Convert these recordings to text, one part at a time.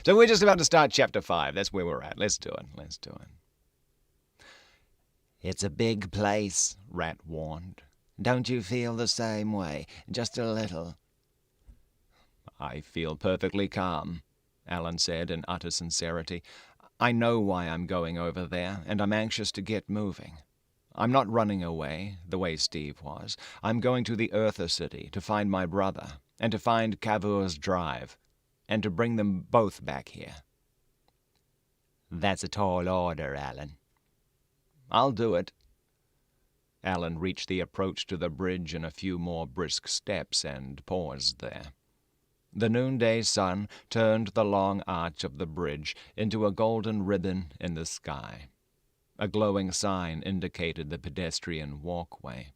So we're just about to start Chapter 5. That's where we're at. Let's do it. It's a big place, Rat warned. Don't you feel the same way? Just a little. I feel perfectly calm, Alan said in utter sincerity. I know why I'm going over there, and I'm anxious to get moving. I'm not running away, the way Steve was. I'm going to the Earther City to find my brother, and to find Cavour's drive, and to bring them both back here. That's a tall order, Alan. I'll do it. Alan reached the approach to the bridge in a few more brisk steps and paused there. The noonday sun turned the long arch of the bridge into a golden ribbon in the sky. A glowing sign indicated the pedestrian walkway.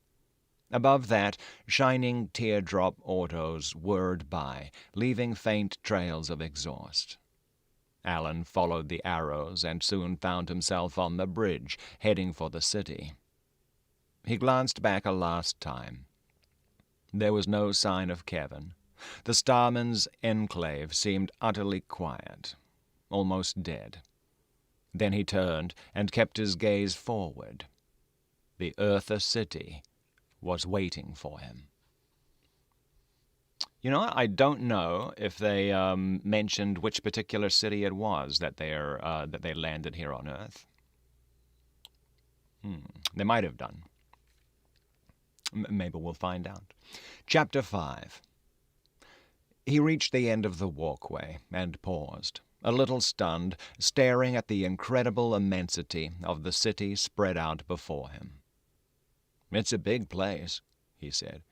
Above that, shining teardrop autos whirred by, leaving faint trails of exhaust. Alan followed the arrows and soon found himself on the bridge, heading for the city. He glanced back a last time. There was no sign of Kevin. The Starman's enclave seemed utterly quiet, almost dead. Then he turned and kept his gaze forward. The Earther City was waiting for him. You know, I don't know if they mentioned which particular city it was that they landed here on Earth. They might have done. Maybe we'll find out. Chapter 5. He reached the end of the walkway and paused, a little stunned, staring at the incredible immensity of the city spread out before him. It's a big place, he said.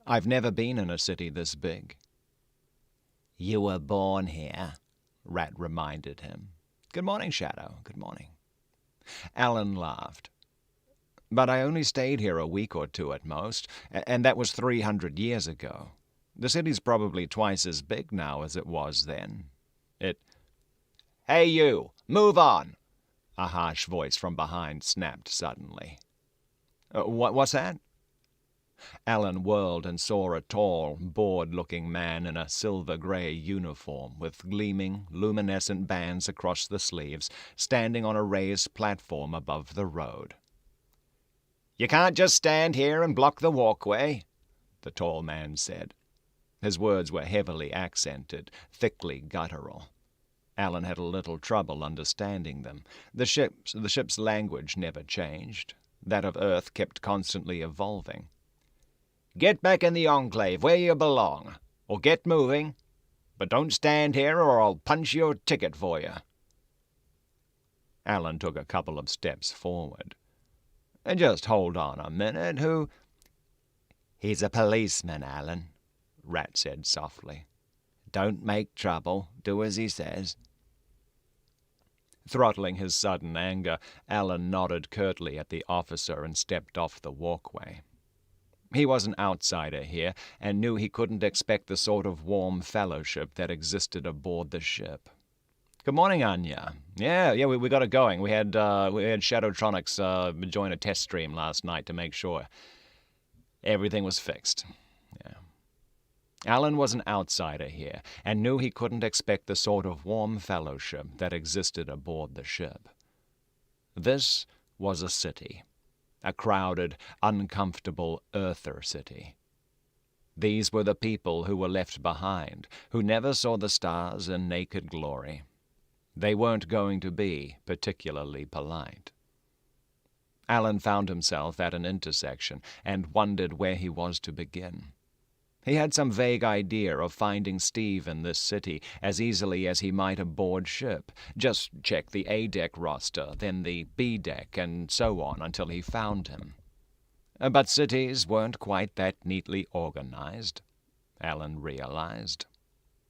I've never been in a city this big. You were born here, Rat reminded him. Good morning, Shadow. Good morning. Alan laughed. But I only stayed here a week or two at most, and that was 300 years ago. The city's probably twice as big now as it was then. Hey you! Move on! A harsh voice from behind snapped suddenly. What's that? Alan whirled and saw a tall, bored-looking man in a silver-gray uniform with gleaming, luminescent bands across the sleeves, standing on a raised platform above the road. You can't just stand here and block the walkway, the tall man said. His words were heavily accented, thickly guttural. Alan had a little trouble understanding them. The ship's language never changed. That of Earth kept constantly evolving. Get back in the Enclave where you belong, or get moving, but don't stand here or I'll punch your ticket for you. Alan took a couple of steps forward. Just hold on a minute, who... He's a policeman, Alan, Rat said softly. Don't make trouble. Do as he says. Throttling his sudden anger, Alan nodded curtly at the officer and stepped off the walkway. He was an outsider here, and knew he couldn't expect the sort of warm fellowship that existed aboard the ship. Good morning, Anya. Yeah, we got it going. We had Shadowtronics join a test stream last night to make sure everything was fixed. Yeah. Alan was an outsider here, and knew he couldn't expect the sort of warm fellowship that existed aboard the ship. This was a city, a crowded, uncomfortable Earther city. These were the people who were left behind, who never saw the stars in naked glory. They weren't going to be particularly polite. Alan found himself at an intersection and wondered where he was to begin. He had some vague idea of finding Steve in this city as easily as he might aboard ship. Just check the A-deck roster, then the B-deck, and so on until he found him. But cities weren't quite that neatly organized, Alan realized.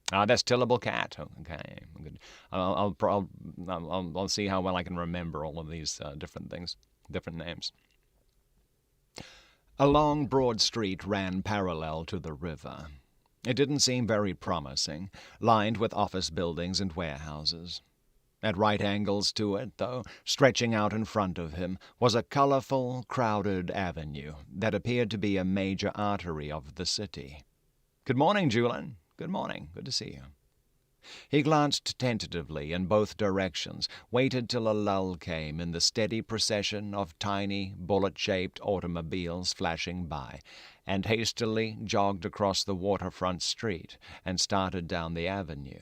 That's Tillable Cat. Okay, good. I'll see how well I can remember all of these different things, different names. A long, broad street ran parallel to the river. It didn't seem very promising, lined with office buildings and warehouses. At right angles to it, though, stretching out in front of him, was a colorful, crowded avenue that appeared to be a major artery of the city. Good morning, Julian. Good morning. Good to see you. He glanced tentatively in both directions, waited till a lull came in the steady procession of tiny, bullet-shaped automobiles flashing by, and hastily jogged across the waterfront street and started down the avenue.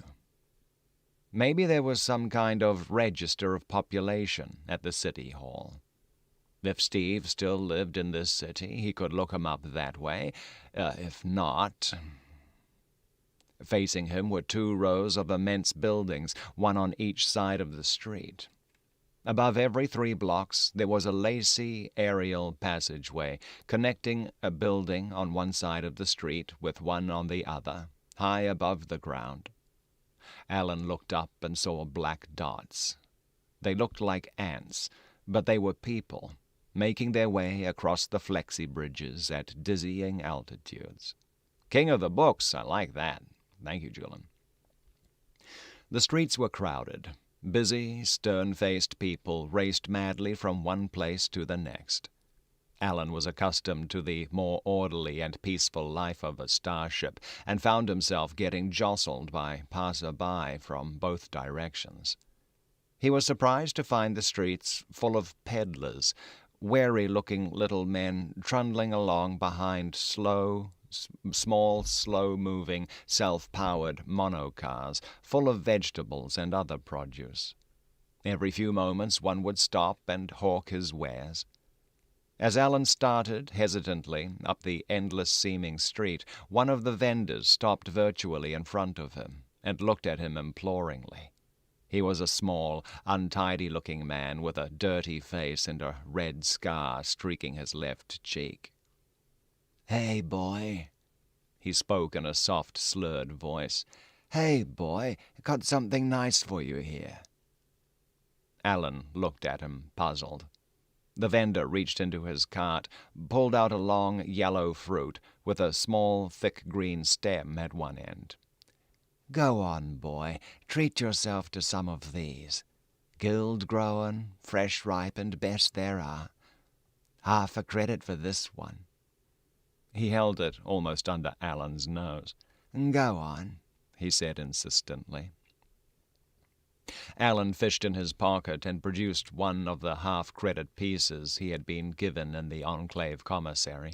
Maybe there was some kind of register of population at the city hall. If Steve still lived in this city, he could look him up that way. If not... Facing him were 2 rows of immense buildings, one on each side of the street. Above every 3 blocks there was a lacy aerial passageway, connecting a building on one side of the street with one on the other, high above the ground. Alan looked up and saw black dots. They looked like ants, but they were people, making their way across the flexi-bridges at dizzying altitudes. King of the books, I like that. Thank you, Julian. The streets were crowded. Busy, stern-faced people raced madly from one place to the next. Alan was accustomed to the more orderly and peaceful life of a starship, and found himself getting jostled by passer-by from both directions. He was surprised to find the streets full of peddlers, wary-looking little men trundling along behind small, slow-moving, self-powered monocars full of vegetables and other produce. Every few moments one would stop and hawk his wares. As Alan started hesitantly up the endless-seeming street, one of the vendors stopped virtually in front of him and looked at him imploringly. He was a small, untidy-looking man with a dirty face and a red scar streaking his left cheek. "Hey, boy," he spoke in a soft, slurred voice. "Hey, boy, got something nice for you here." Alan looked at him, puzzled. The vendor reached into his cart, pulled out a long, yellow fruit with a small, thick green stem at one end. "Go on, boy, treat yourself to some of these. Guild-grown, fresh-ripened, best there are. Half a credit for this one." He held it almost under Alan's nose. "Go on," he said insistently. Alan fished in his pocket and produced one of the half-credit pieces he had been given in the Enclave commissary.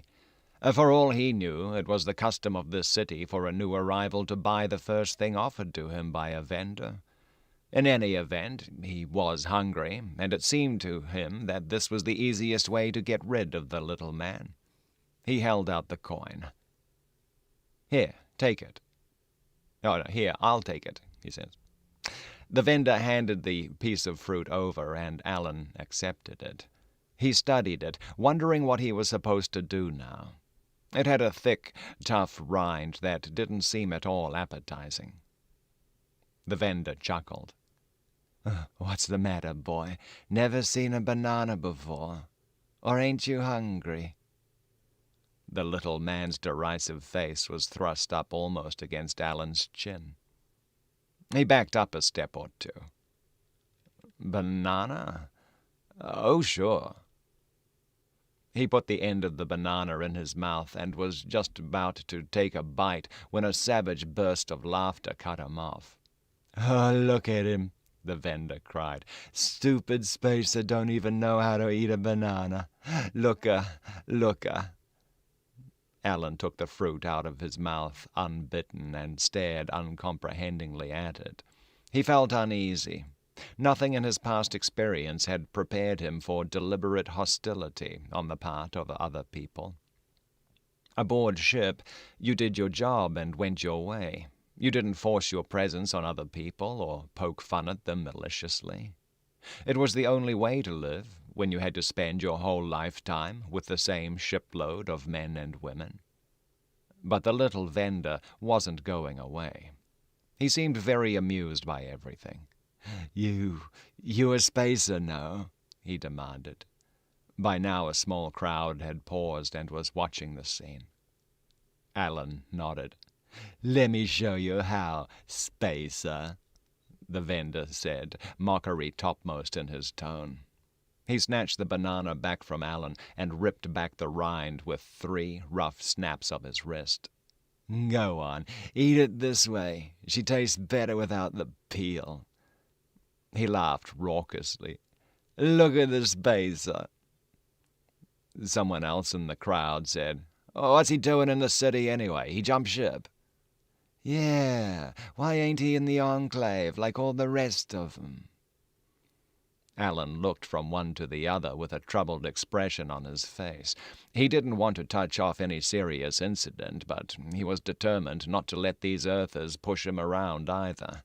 For all he knew, it was the custom of this city for a new arrival to buy the first thing offered to him by a vendor. In any event, he was hungry, and it seemed to him that this was the easiest way to get rid of the little man. He held out the coin. "Here, take it." "Oh, no, here, I'll take it," he said. The vendor handed the piece of fruit over, and Alan accepted it. He studied it, wondering what he was supposed to do now. It had a thick, tough rind that didn't seem at all appetizing. The vendor chuckled. "What's the matter, boy? Never seen a banana before? Or ain't you hungry?" The little man's derisive face was thrust up almost against Alan's chin. He backed up a step or 2. "Banana? Oh, sure." He put the end of the banana in his mouth and was just about to take a bite when a savage burst of laughter cut him off. "Oh, look at him," the vendor cried. "Stupid spacer don't even know how to eat a banana. Looka. Alan took the fruit out of his mouth unbitten and stared uncomprehendingly at it. He felt uneasy. Nothing in his past experience had prepared him for deliberate hostility on the part of other people. Aboard ship, you did your job and went your way. You didn't force your presence on other people or poke fun at them maliciously. It was the only way to live when you had to spend your whole lifetime with the same shipload of men and women. But the little vendor wasn't going away. He seemed very amused by everything. You a spacer, no?" he demanded. By now a small crowd had paused and was watching the scene. Alan nodded. "Let me show you how, spacer," the vendor said, mockery topmost in his tone. He snatched the banana back from Alan and ripped back the rind with 3 rough snaps of his wrist. Go on, eat it this way. She tastes better without the peel. He laughed raucously. Look at the spacer. Someone else in the crowd said, "Oh, what's he doing in the city anyway? He jumped ship." "Yeah, why ain't he in the Enclave like all the rest of 'em?" Alan looked from one to the other with a troubled expression on his face. He didn't want to touch off any serious incident, but he was determined not to let these Earthers push him around either.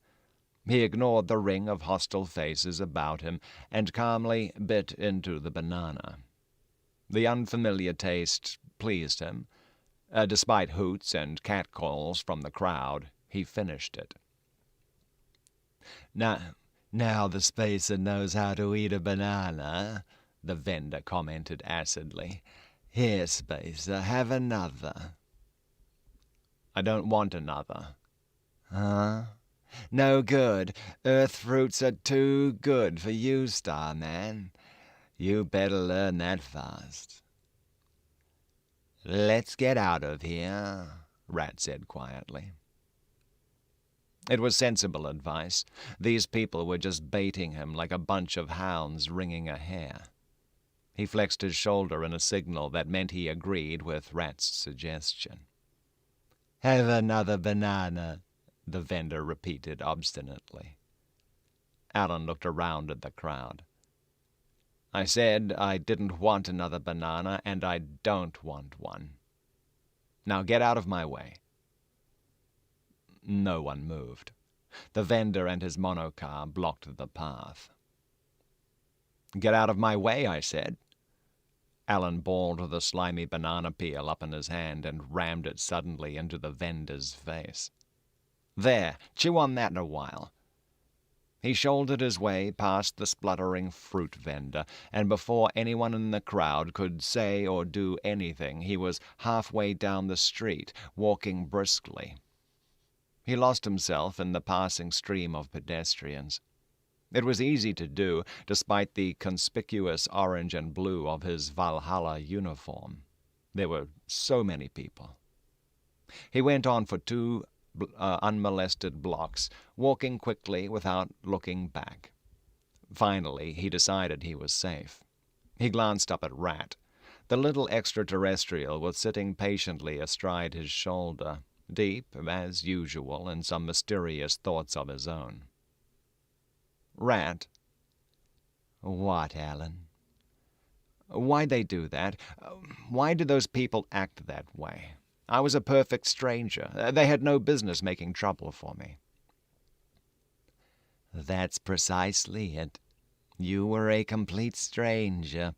He ignored the ring of hostile faces about him and calmly bit into the banana. The unfamiliar taste pleased him. Despite hoots and catcalls from the crowd, he finished it. Now the spacer knows how to eat a banana, the vendor commented acidly. Here, spacer, have another. I don't want another. Huh? No good. Earth fruits are too good for you, Starman. You better learn that fast. Let's get out of here, Rat said quietly. It was sensible advice. These people were just baiting him like a bunch of hounds ringing a hare. He flexed his shoulder in a signal that meant he agreed with Rat's suggestion. Have another banana, the vendor repeated obstinately. Alan looked around at the crowd. I said I didn't want another banana, and I don't want one. Now get out of my way. No one moved. The vendor and his monocar blocked the path. Get out of my way, I said. Alan balled the slimy banana peel up in his hand and rammed it suddenly into the vendor's face. There, chew on that a while. He shouldered his way past the spluttering fruit vendor, and before anyone in the crowd could say or do anything, he was halfway down the street, walking briskly. He lost himself in the passing stream of pedestrians. It was easy to do, despite the conspicuous orange and blue of his Valhalla uniform. There were so many people. He went on for 2 unmolested blocks, walking quickly without looking back. Finally, he decided he was safe. He glanced up at Rat. The little extraterrestrial was sitting patiently astride his shoulder, deep, as usual, in some mysterious thoughts of his own. Rat. What, Alan? Why'd they do that? Why did those people act that way? I was a perfect stranger. They had no business making trouble for me. That's precisely it. You were a complete stranger.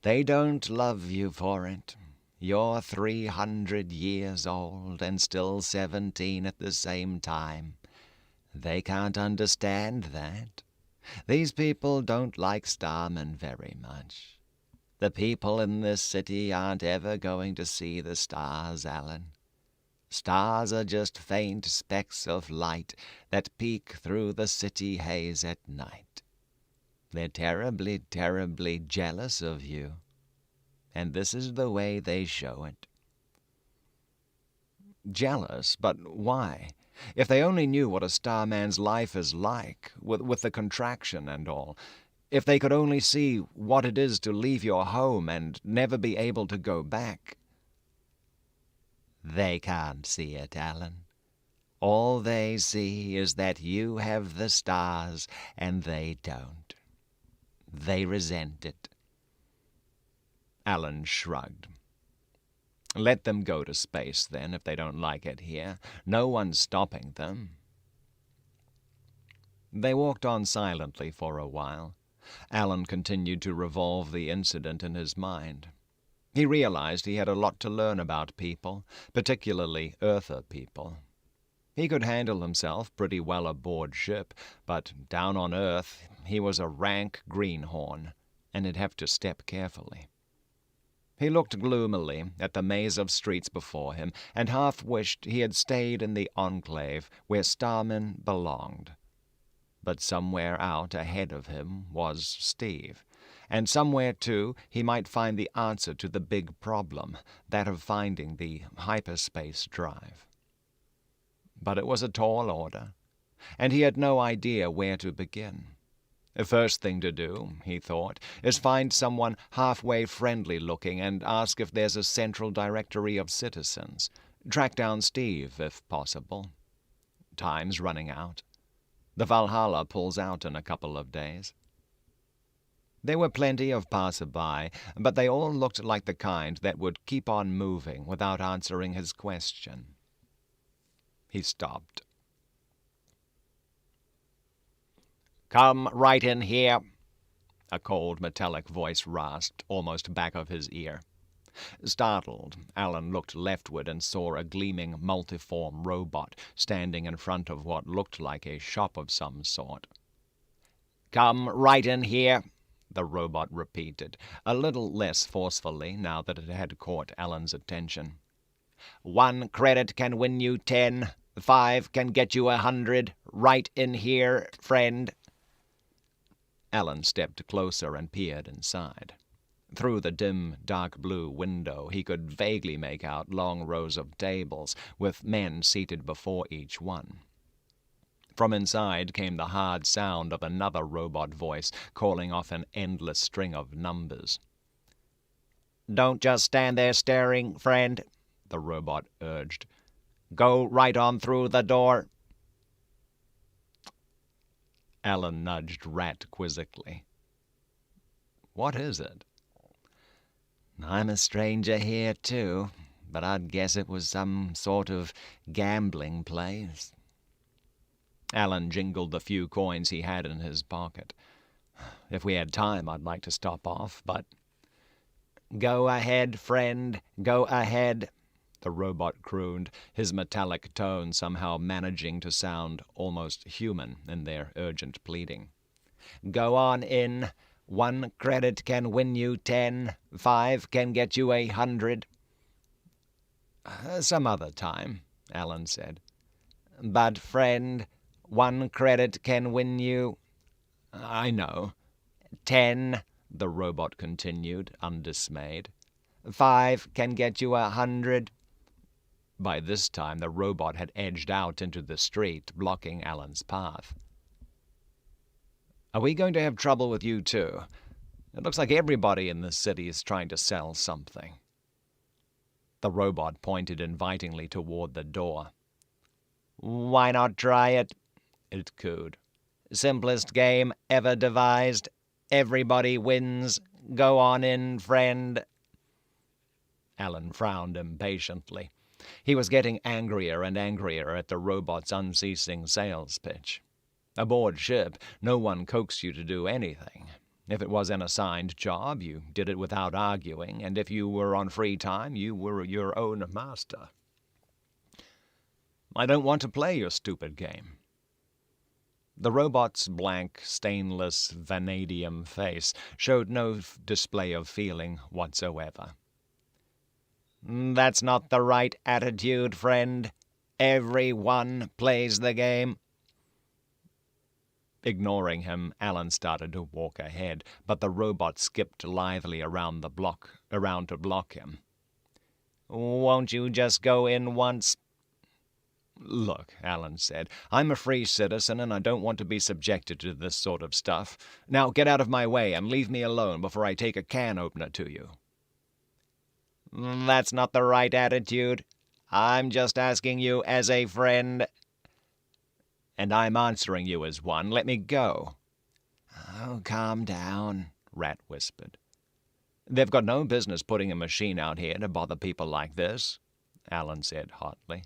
They don't love you for it. You're 300 years old and still 17 at the same time. They can't understand that. These people don't like Starman very much. The people in this city aren't ever going to see the stars, Alan. Stars are just faint specks of light that peek through the city haze at night. They're terribly, terribly jealous of you. And this is the way they show it. Jealous? But why? If they only knew what a starman's life is like, with the contraction and all. If they could only see what it is to leave your home and never be able to go back. They can't see it, Alan. All they see is that you have the stars and they don't. They resent it. Alan shrugged. Let them go to space, then, if they don't like it here. No one's stopping them. They walked on silently for a while. Alan continued to revolve the incident in his mind. He realized he had a lot to learn about people, particularly Earther people. He could handle himself pretty well aboard ship, but down on Earth he was a rank greenhorn, and he'd have to step carefully. He looked gloomily at the maze of streets before him, and half wished he had stayed in the Enclave where Starman belonged. But somewhere out ahead of him was Steve, and somewhere, too, he might find the answer to the big problem, that of finding the hyperspace drive. But it was a tall order, and he had no idea where to begin. The first thing to do, he thought, is find someone halfway friendly-looking and ask if there's a central directory of citizens. Track down Steve, if possible. Time's running out. The Valhalla pulls out in a couple of days. There were plenty of passer-by, but they all looked like the kind that would keep on moving without answering his question. He stopped. "Come right in here," a cold metallic voice rasped, almost back of his ear. Startled, Alan looked leftward and saw a gleaming, multiform robot standing in front of what looked like a shop of some sort. "Come right in here," the robot repeated, a little less forcefully now that it had caught Alan's attention. "1 credit can win you 10. 5 can get you 100. Right in here, friend." Alan stepped closer and peered inside. Through the dim, dark blue window he could vaguely make out long rows of tables, with men seated before each one. From inside came the hard sound of another robot voice calling off an endless string of numbers. "Don't just stand there staring, friend," the robot urged. "Go right on through the door." Alan nudged Rat quizzically. "What is it?" "I'm a stranger here, too, but I'd guess it was some sort of gambling place." Alan jingled the few coins he had in his pocket. "If we had time, I'd like to stop off, but—" "Go ahead, friend, go ahead," the robot crooned, his metallic tone somehow managing to sound almost human in their urgent pleading. "Go on in. 1 credit can win you 10. 5 can get you 100. "Some other time," Alan said. "But, friend, 1 credit can win you—" "I know." 10, the robot continued, undismayed. 5 can get you 100. By this time the robot had edged out into the street, blocking Alan's path. "Are we going to have trouble with you, too? It looks like everybody in this city is trying to sell something." The robot pointed invitingly toward the door. "Why not try it?" it cooed. "Simplest game ever devised. Everybody wins. Go on in, friend." Alan frowned impatiently. He was getting angrier and angrier at the robot's unceasing sales pitch. Aboard ship, no one coaxed you to do anything. If it was an assigned job, you did it without arguing, and if you were on free time, you were your own master. "I don't want to play your stupid game." The robot's blank, stainless, vanadium face showed no display of feeling whatsoever. "That's not the right attitude, friend. Everyone plays the game." Ignoring him, Alan started to walk ahead, but the robot skipped lithely around to block him. "Won't you just go in once?" "Look," Alan said, "I'm a free citizen and I don't want to be subjected to this sort of stuff. Now get out of my way and leave me alone before I take a can opener to you." "That's not the right attitude. I'm just asking you as a friend." "And I'm answering you as one. Let me go." "Oh, calm down," Rat whispered. "They've got no business putting a machine out here to bother people like this," Alan said hotly.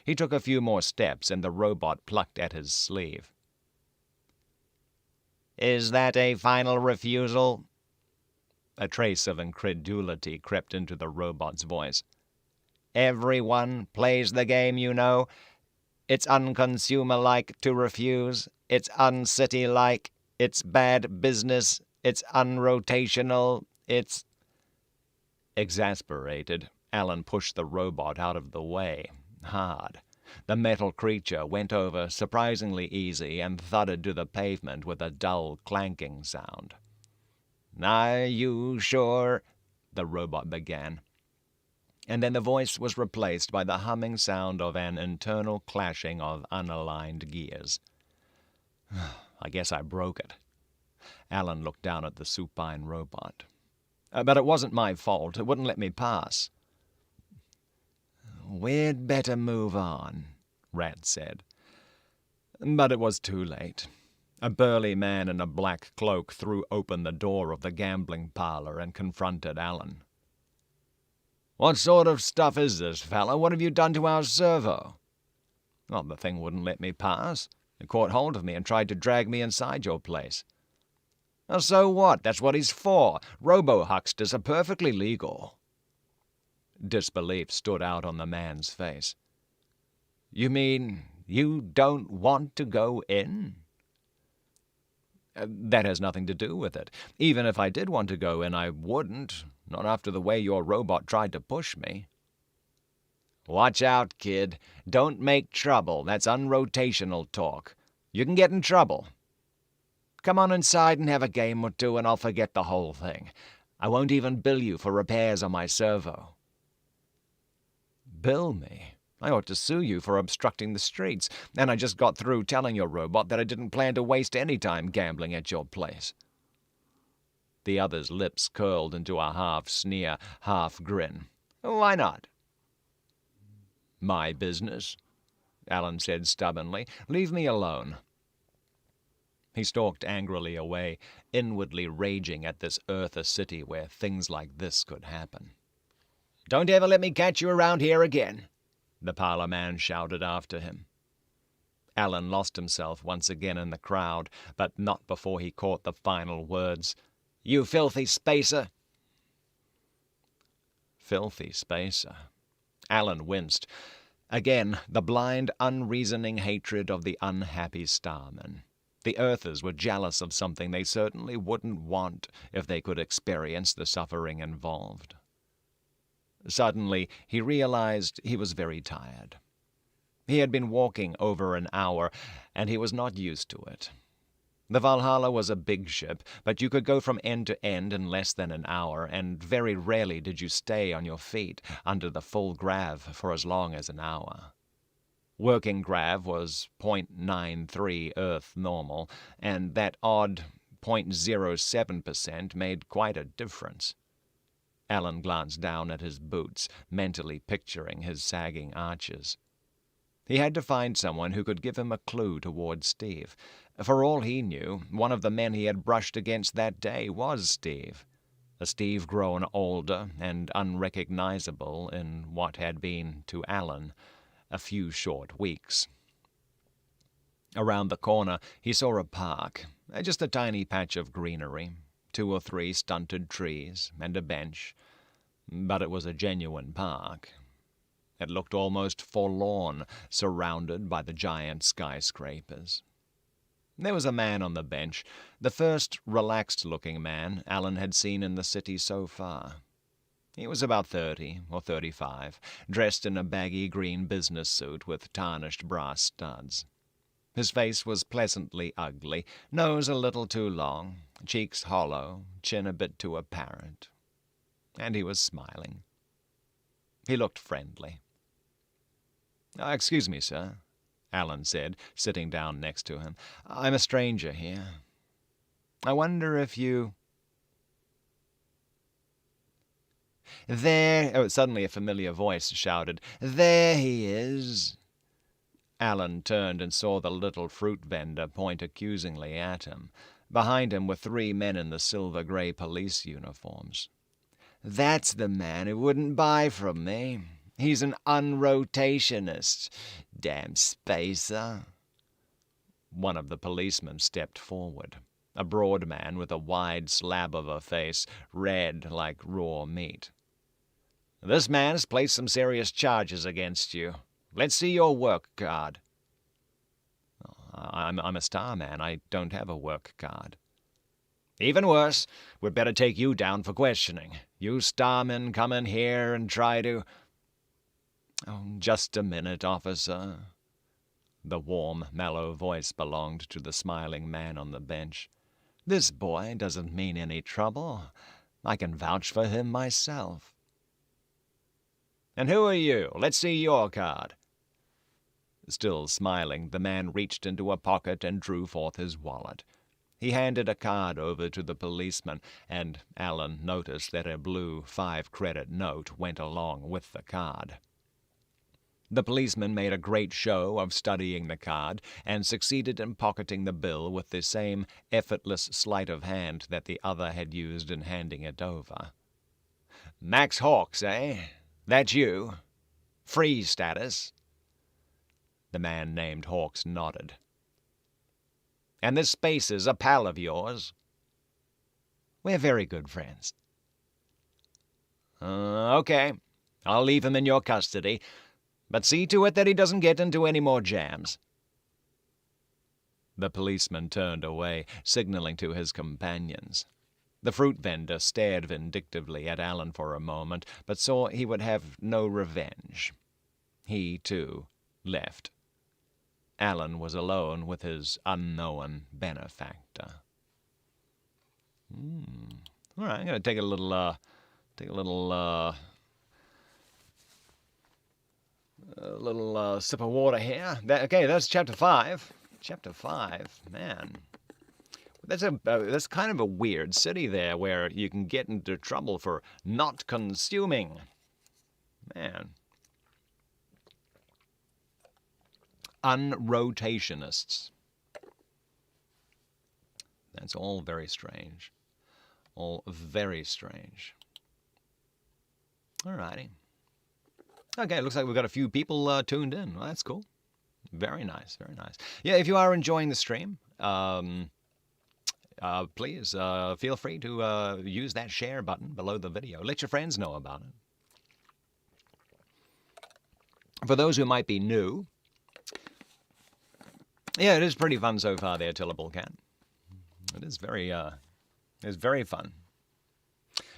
He took a few more steps, and the robot plucked at his sleeve. "Is that a final refusal?" A trace of incredulity crept into the robot's voice. "Everyone plays the game, you know. It's unconsumer-like to refuse. It's uncity-like. It's bad business. It's unrotational. It's—" Exasperated, Alan pushed the robot out of the way, hard. The metal creature went over surprisingly easy and thudded to the pavement with a dull clanking sound. "Are you sure?" the robot began. And then the voice was replaced by the humming sound of an internal clashing of unaligned gears. I guess I broke it. Alan looked down at the supine robot. But it wasn't my fault. It wouldn't let me pass. We'd better move on, Rat said. But it was too late. A burly man in a black cloak threw open the door of the gambling parlor and confronted Alan. "What sort of stuff is this, fella? What have you done to our servo?" Well, the thing wouldn't let me pass. It caught hold of me and tried to drag me inside your place. Well, so what? That's what he's for. Robo-hucksters are perfectly legal. Disbelief stood out on the man's face. You mean you don't want to go in? That has nothing to do with it. Even if I did want to go in, I wouldn't. Not after the way your robot tried to push me. Watch out, kid. Don't make trouble. That's unrotational talk. You can get in trouble. Come on inside and have a game or two, and I'll forget the whole thing. I won't even bill you for repairs on my servo. Bill me? I ought to sue you for obstructing the streets, and I just got through telling your robot that I didn't plan to waste any time gambling at your place. The other's lips curled into a half-sneer, half-grin. Why not? My business, Alan said stubbornly. Leave me alone. He stalked angrily away, inwardly raging at this Earther city where things like this could happen. Don't ever let me catch you around here again, the parlor man shouted after him. Alan lost himself once again in the crowd, but not before he caught the final words. You filthy spacer. Filthy spacer. Alan winced. Again, the blind, unreasoning hatred of the unhappy Starman. The Earthers were jealous of something they certainly wouldn't want if they could experience the suffering involved. Suddenly, he realized he was very tired. He had been walking over an hour, and he was not used to it. The Valhalla was a big ship, but you could go from end to end in less than an hour, and very rarely did you stay on your feet under the full grav for as long as an hour. Working grav was 0.93 Earth normal, and that odd 0.07% made quite a difference. Alan glanced down at his boots, mentally picturing his sagging arches. He had to find someone who could give him a clue toward Steve. For all he knew, one of the men he had brushed against that day was Steve. A Steve grown older and unrecognizable in what had been, to Alan, a few short weeks. Around the corner he saw a park, just a tiny patch of greenery, 2 or 3 stunted trees, and a bench. But it was a genuine park. It looked almost forlorn, surrounded by the giant skyscrapers. There was a man on the bench, the first relaxed-looking man Alan had seen in the city so far. He was about 30 or 35, dressed in a baggy green business suit with tarnished brass studs. His face was pleasantly ugly, nose a little too long, cheeks hollow, chin a bit too apparent. And he was smiling. He looked friendly. "Excuse me, sir," Alan said, sitting down next to him. "I'm a stranger here. I wonder if you—" "There," suddenly a familiar voice shouted, "there he is." Alan turned and saw the little fruit vendor point accusingly at him. Behind him were 3 men in the silver-gray police uniforms. "That's the man who wouldn't buy from me. He's an unrotationist. Damn spacer." One of the policemen stepped forward, a broad man with a wide slab of a face, red like raw meat. "This man's placed some serious charges against you. Let's see your work card." I'm a Starman. I don't have a work card." "Even worse. We'd better take you down for questioning. You Starmen come in here and try to—" "Oh, just a minute, officer." The warm, mellow voice belonged to the smiling man on the bench. "This boy doesn't mean any trouble. I can vouch for him myself." And who are you? Let's see your card." Still smiling, the man reached into a pocket and drew forth his wallet. He handed a card over to the policeman, and Alan noticed that a blue 5-credit note went along with the card. The policeman made a great show of studying the card and succeeded in pocketing the bill with the same effortless sleight of hand that the other had used in handing it over. "Max Hawks, eh? That's you? Freeze status?" The man named Hawks nodded. "And this Spacer's a pal of yours?" "We're very good friends." Okay. I'll leave him in your custody, but see to it that he doesn't get into any more jams." The policeman turned away, signaling to his companions. The fruit vendor stared vindictively at Alan for a moment, but saw he would have no revenge. He, too, left. Alan was alone with his unknown benefactor. All right, I'm going to take a little sip of water here. Okay, that's chapter 5. Chapter 5, man. That's kind of a weird city there where you can get into trouble for not consuming. Man. Unrotationists. That's all very strange. All very strange. Alrighty. Okay, looks like we've got a few people tuned in. Well, that's cool. Very nice, very nice. Yeah, if you are enjoying the stream, please feel free to use that share button below the video. Let your friends know about it. For those who might be new, yeah, it is pretty fun so far there, Tillable Cat. It is very fun.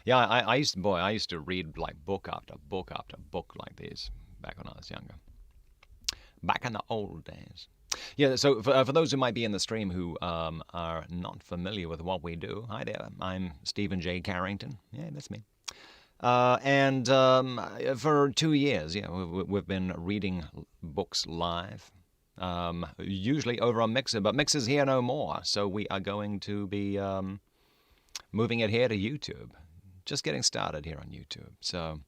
Yeah, I used to read like book after book after book like these back when I was younger. Back in the old days. Yeah, so for those who might be in the stream who are not familiar with what we do, hi there, I'm Stephen J Carrington. Yeah, that's me. And for 2 years, yeah, we've been reading books live. Usually over on Mixer, but Mixer's here no more, so we are going to be moving it here to YouTube. Just getting started here on YouTube, so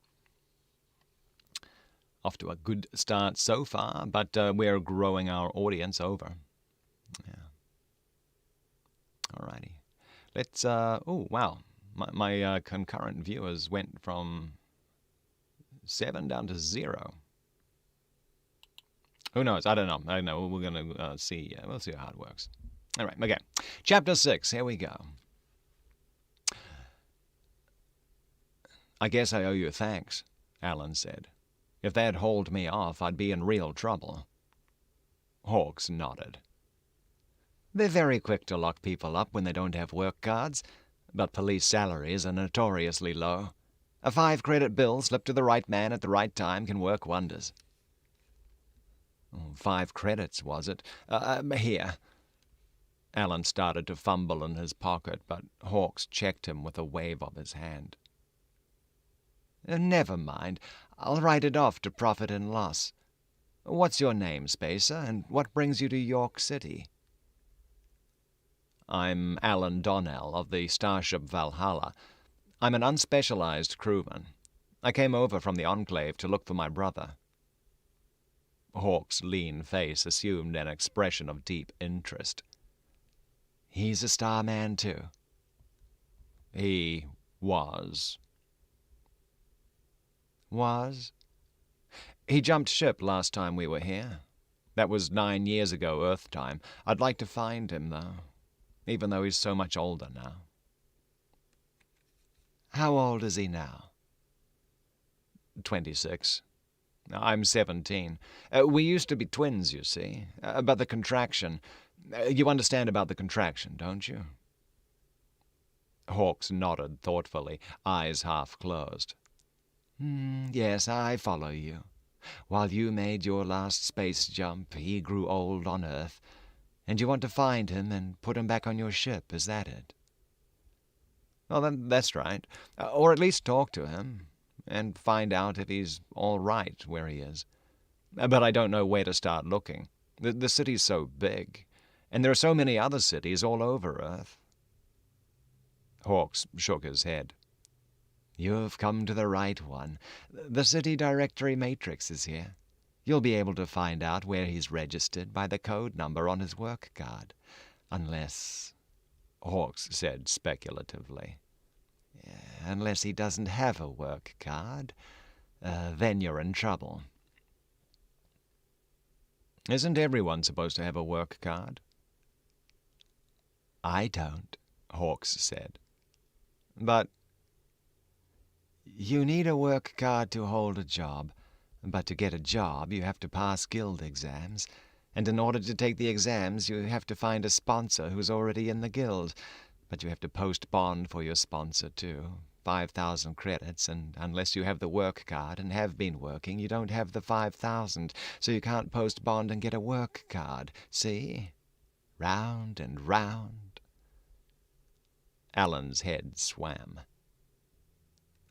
off to a good start so far, but we're growing our audience over. Yeah. Alrighty. Let's, oh wow, my concurrent viewers went from 7 down to 0. Who knows? I don't know. We're going to see. We'll see how it works. All right. Okay. Chapter 6. Here we go. "I guess I owe you thanks," Alan said. "If they'd hauled me off, I'd be in real trouble." Hawks nodded. "They're very quick to lock people up when they don't have work cards, but police salaries are notoriously low. A 5-credit bill slipped to the right man at the right time can work wonders." 5 credits, was it? Here. Alan started to fumble in his pocket, but Hawks checked him with a wave of his hand. "Never mind. I'll write it off to profit and loss. What's your name, Spacer, and what brings you to York City?" "I'm Alan Donnell of the Starship Valhalla. I'm an unspecialized crewman. I came over from the Enclave to look for my brother." Hawk's lean face assumed an expression of deep interest. "He's a Starman, too?" "He was." "Was?" "He jumped ship last time we were here. That was 9 years ago, Earth time. I'd like to find him, though, even though he's so much older now." "How old is he now?" 26. I'm 17. We used to be twins, you see. But the contraction... you understand about the contraction, don't you?" Hawks nodded thoughtfully, eyes half closed. Yes, I follow you. While you made your last space jump, he grew old on Earth, and you want to find him and put him back on your ship, is that it?" "Well, then, that's right. Or at least talk to him. and find out if he's all right where he is. But I don't know where to start looking. The city's so big, and there are so many other cities all over Earth." Hawks shook his head. "You've come to the right one. The city directory matrix is here. You'll be able to find out where he's registered by the code number on his work card. Unless," Hawks said speculatively, "unless he doesn't have a work card. Then you're in trouble." "Isn't everyone supposed to have a work card?" "I don't," Hawks said. "But you need a work card to hold a job. But to get a job, you have to pass guild exams. And in order to take the exams, you have to find a sponsor who's already in the guild. But you have to post bond for your sponsor, too. 5,000 credits, and unless you have the work card and have been working, you don't have the 5,000, so you can't post bond and get a work card. See? Round and round." Alan's head swam.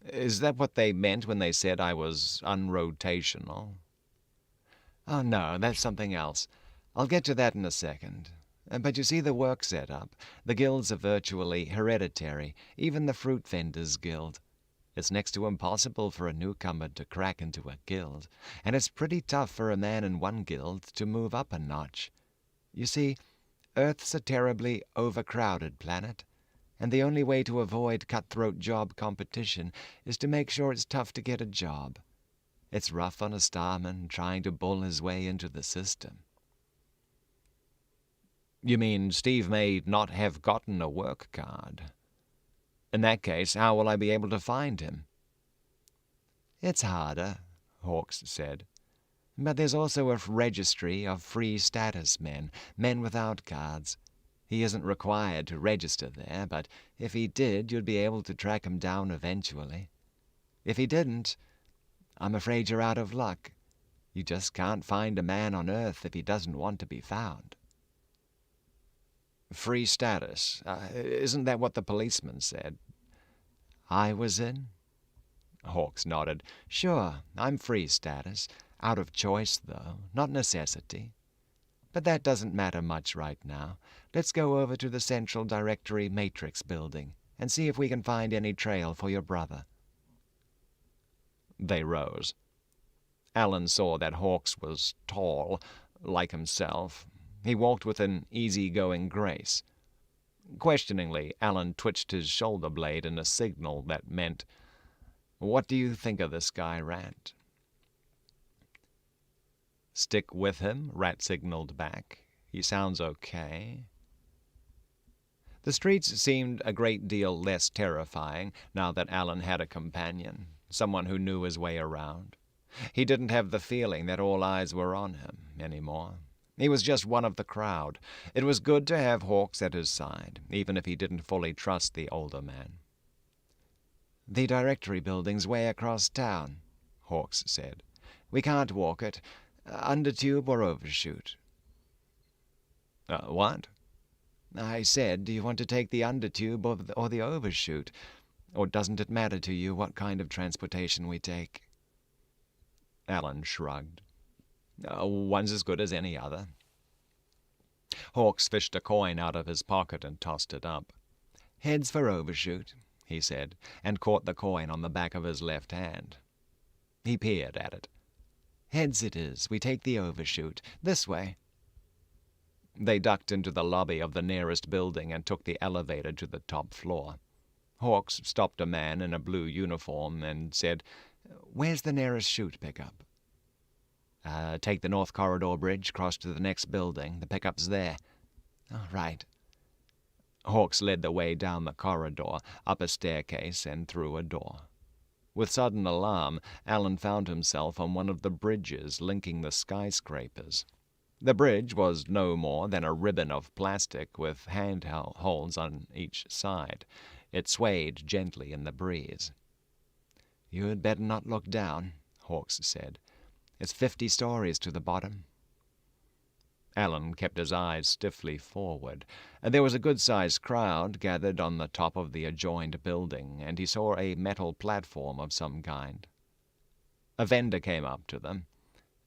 "Is that what they meant when they said I was unrotational?" "Oh, no, that's something else. I'll get to that in a second. But you see the work setup. The guilds are virtually hereditary, even the Fruit Vendors Guild. It's next to impossible for a newcomer to crack into a guild, and it's pretty tough for a man in one guild to move up a notch. You see, Earth's a terribly overcrowded planet, and the only way to avoid cutthroat job competition is to make sure it's tough to get a job. It's rough on a Starman trying to bull his way into the system." "You mean Steve may not have gotten a work card? In that case, how will I be able to find him?" "It's harder," Hawks said. "But there's also a registry of free status men without cards. He isn't required to register there, but if he did, you'd be able to track him down eventually. If he didn't, I'm afraid you're out of luck. You just can't find a man on Earth if he doesn't want to be found." "Free status. Isn't that what the policeman said?" "I was in?" Hawks nodded. "Sure, I'm free status. Out of choice, though, not necessity. But that doesn't matter much right now. Let's go over to the Central Directory Matrix building and see if we can find any trail for your brother." They rose. Alan saw that Hawks was tall, like himself. He walked with an easy-going grace. Questioningly, Alan twitched his shoulder blade in a signal that meant, "What do you think of this guy, Rat?" "Stick with him," Rat signaled back. "He sounds okay." The streets seemed a great deal less terrifying now that Alan had a companion, someone who knew his way around. He didn't have the feeling that all eyes were on him anymore. He was just one of the crowd. It was good to have Hawks at his side, even if he didn't fully trust the older man. "The directory building's way across town," Hawks said. "We can't walk it. Undertube or overshoot." What?" "I said, do you want to take the undertube or the overshoot? Or doesn't it matter to you what kind of transportation we take?" Alan shrugged. "One's as good as any other." Hawks fished a coin out of his pocket and tossed it up. "Heads for overshoot," he said, and caught the coin on the back of his left hand. He peered at it. "Heads it is. We take the overshoot. This way." They ducked into the lobby of the nearest building and took the elevator to the top floor. Hawks stopped a man in a blue uniform and said, "Where's the nearest chute pickup?" "Take the North Corridor Bridge, cross to the next building. The pickup's there." "Oh, right." Hawks led the way down the corridor, up a staircase, and through a door. With sudden alarm, Alan found himself on one of the bridges linking the skyscrapers. The bridge was no more than a ribbon of plastic with handholds on each side. It swayed gently in the breeze. "You'd better not look down," Hawks said. "It's 50 stories to the bottom." Alan kept his eyes stiffly forward. There was a good-sized crowd gathered on the top of the adjoined building, and he saw a metal platform of some kind. A vendor came up to them.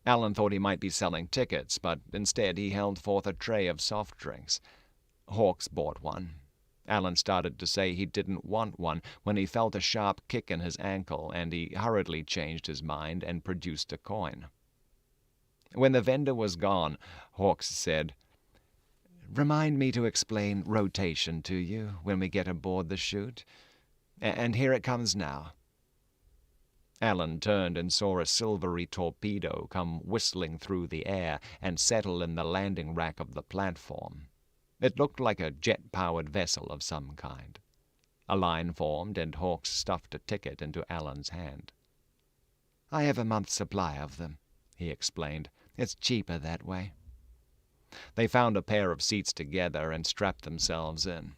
Alan thought he might be selling tickets, but instead he held forth a tray of soft drinks. Hawks bought one. Alan started to say he didn't want one when he felt a sharp kick in his ankle, and he hurriedly changed his mind and produced a coin. When the vendor was gone, Hawks said, "Remind me to explain rotation to you when we get aboard the chute. And here it comes now." Alan turned and saw a silvery torpedo come whistling through the air and settle in the landing rack of the platform. It looked like a jet-powered vessel of some kind. A line formed, and Hawks stuffed a ticket into Alan's hand. "I have a month's supply of them," he explained. "It's cheaper that way." They found a pair of seats together and strapped themselves in.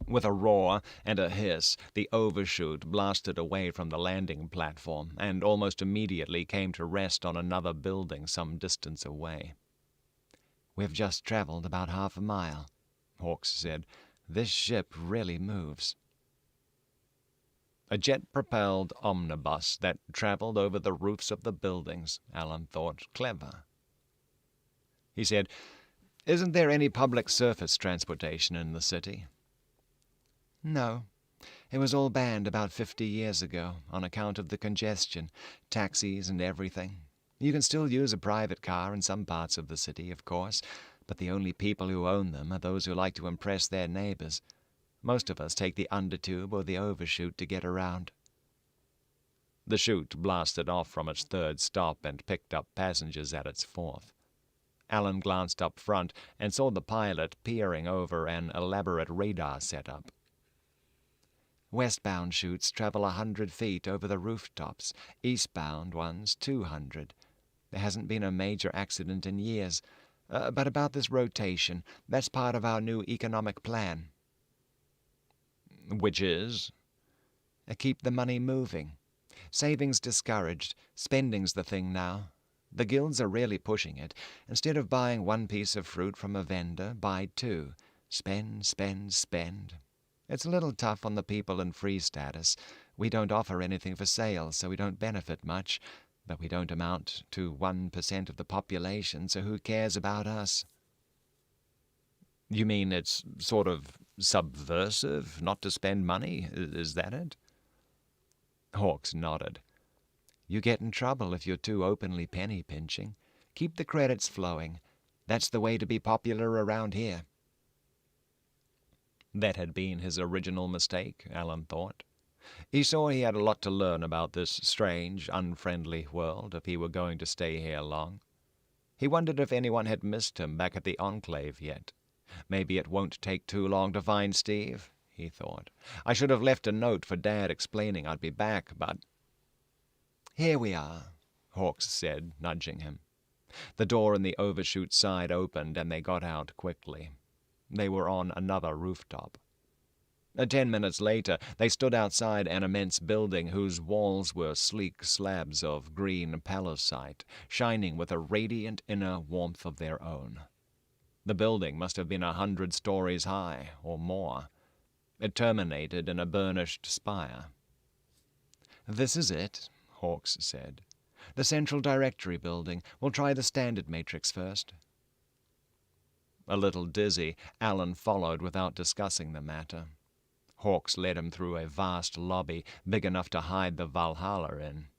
With a roar and a hiss, the overshoot blasted away from the landing platform and almost immediately came to rest on another building some distance away. "We've just traveled about half a mile," Hawks said. "This ship really moves." A jet-propelled omnibus that traveled over the roofs of the buildings, Alan thought. Clever. He said, "Isn't there any public surface transportation in the city?" "No. It was all banned about 50 years ago on account of the congestion, taxis and everything. You can still use a private car in some parts of the city, of course, but the only people who own them are those who like to impress their neighbors. Most of us take the undertube or the overshoot to get around." The chute blasted off from its third stop and picked up passengers at its fourth. Alan glanced up front and saw the pilot peering over an elaborate radar setup. "Westbound chutes travel 100 feet over the rooftops, eastbound ones 200. There hasn't been a major accident in years. But about this rotation, that's part of our new economic plan." "Which is?" "Keep the money moving. Savings discouraged. Spending's the thing now. The guilds are really pushing it. Instead of buying one piece of fruit from a vendor, buy two. Spend, spend, spend. It's a little tough on the people in free status. We don't offer anything for sale, so we don't benefit much. But we don't amount to 1% of the population, so who cares about us?" "You mean it's sort of subversive not to spend money? Is that it?" Hawks nodded. "You get in trouble if you're too openly penny-pinching. Keep the credits flowing. That's the way to be popular around here." That had been his original mistake, Alan thought. He saw he had a lot to learn about this strange, unfriendly world if he were going to stay here long. He wondered if anyone had missed him back at the Enclave yet. "Maybe it won't take too long to find Steve," he thought. "I should have left a note for Dad explaining I'd be back, but—" "Here we are," Hawks said, nudging him. The door in the overshoot side opened, and they got out quickly. They were on another rooftop. 10 minutes later, they stood outside an immense building whose walls were sleek slabs of green palisite, shining with a radiant inner warmth of their own. The building must have been 100 stories high, or more. It terminated in a burnished spire. "This is it," Hawks said. "The Central Directory building. We'll try the standard matrix first." A little dizzy, Alan followed without discussing the matter. Hawks led him through a vast lobby big enough to hide the Valhalla in,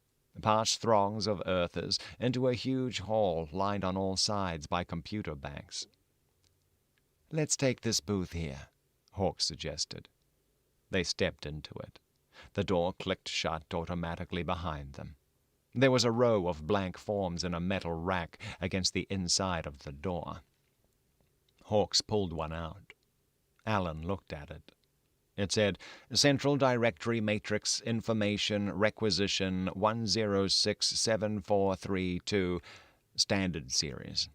past throngs of Earthers, into a huge hall lined on all sides by computer banks. "Let's take this booth here," Hawks suggested. They stepped into it. The door clicked shut automatically behind them. There was a row of blank forms in a metal rack against the inside of the door. Hawks pulled one out. Alan looked at it. It said, "Central Directory Matrix Information Requisition 1067432, Standard Series."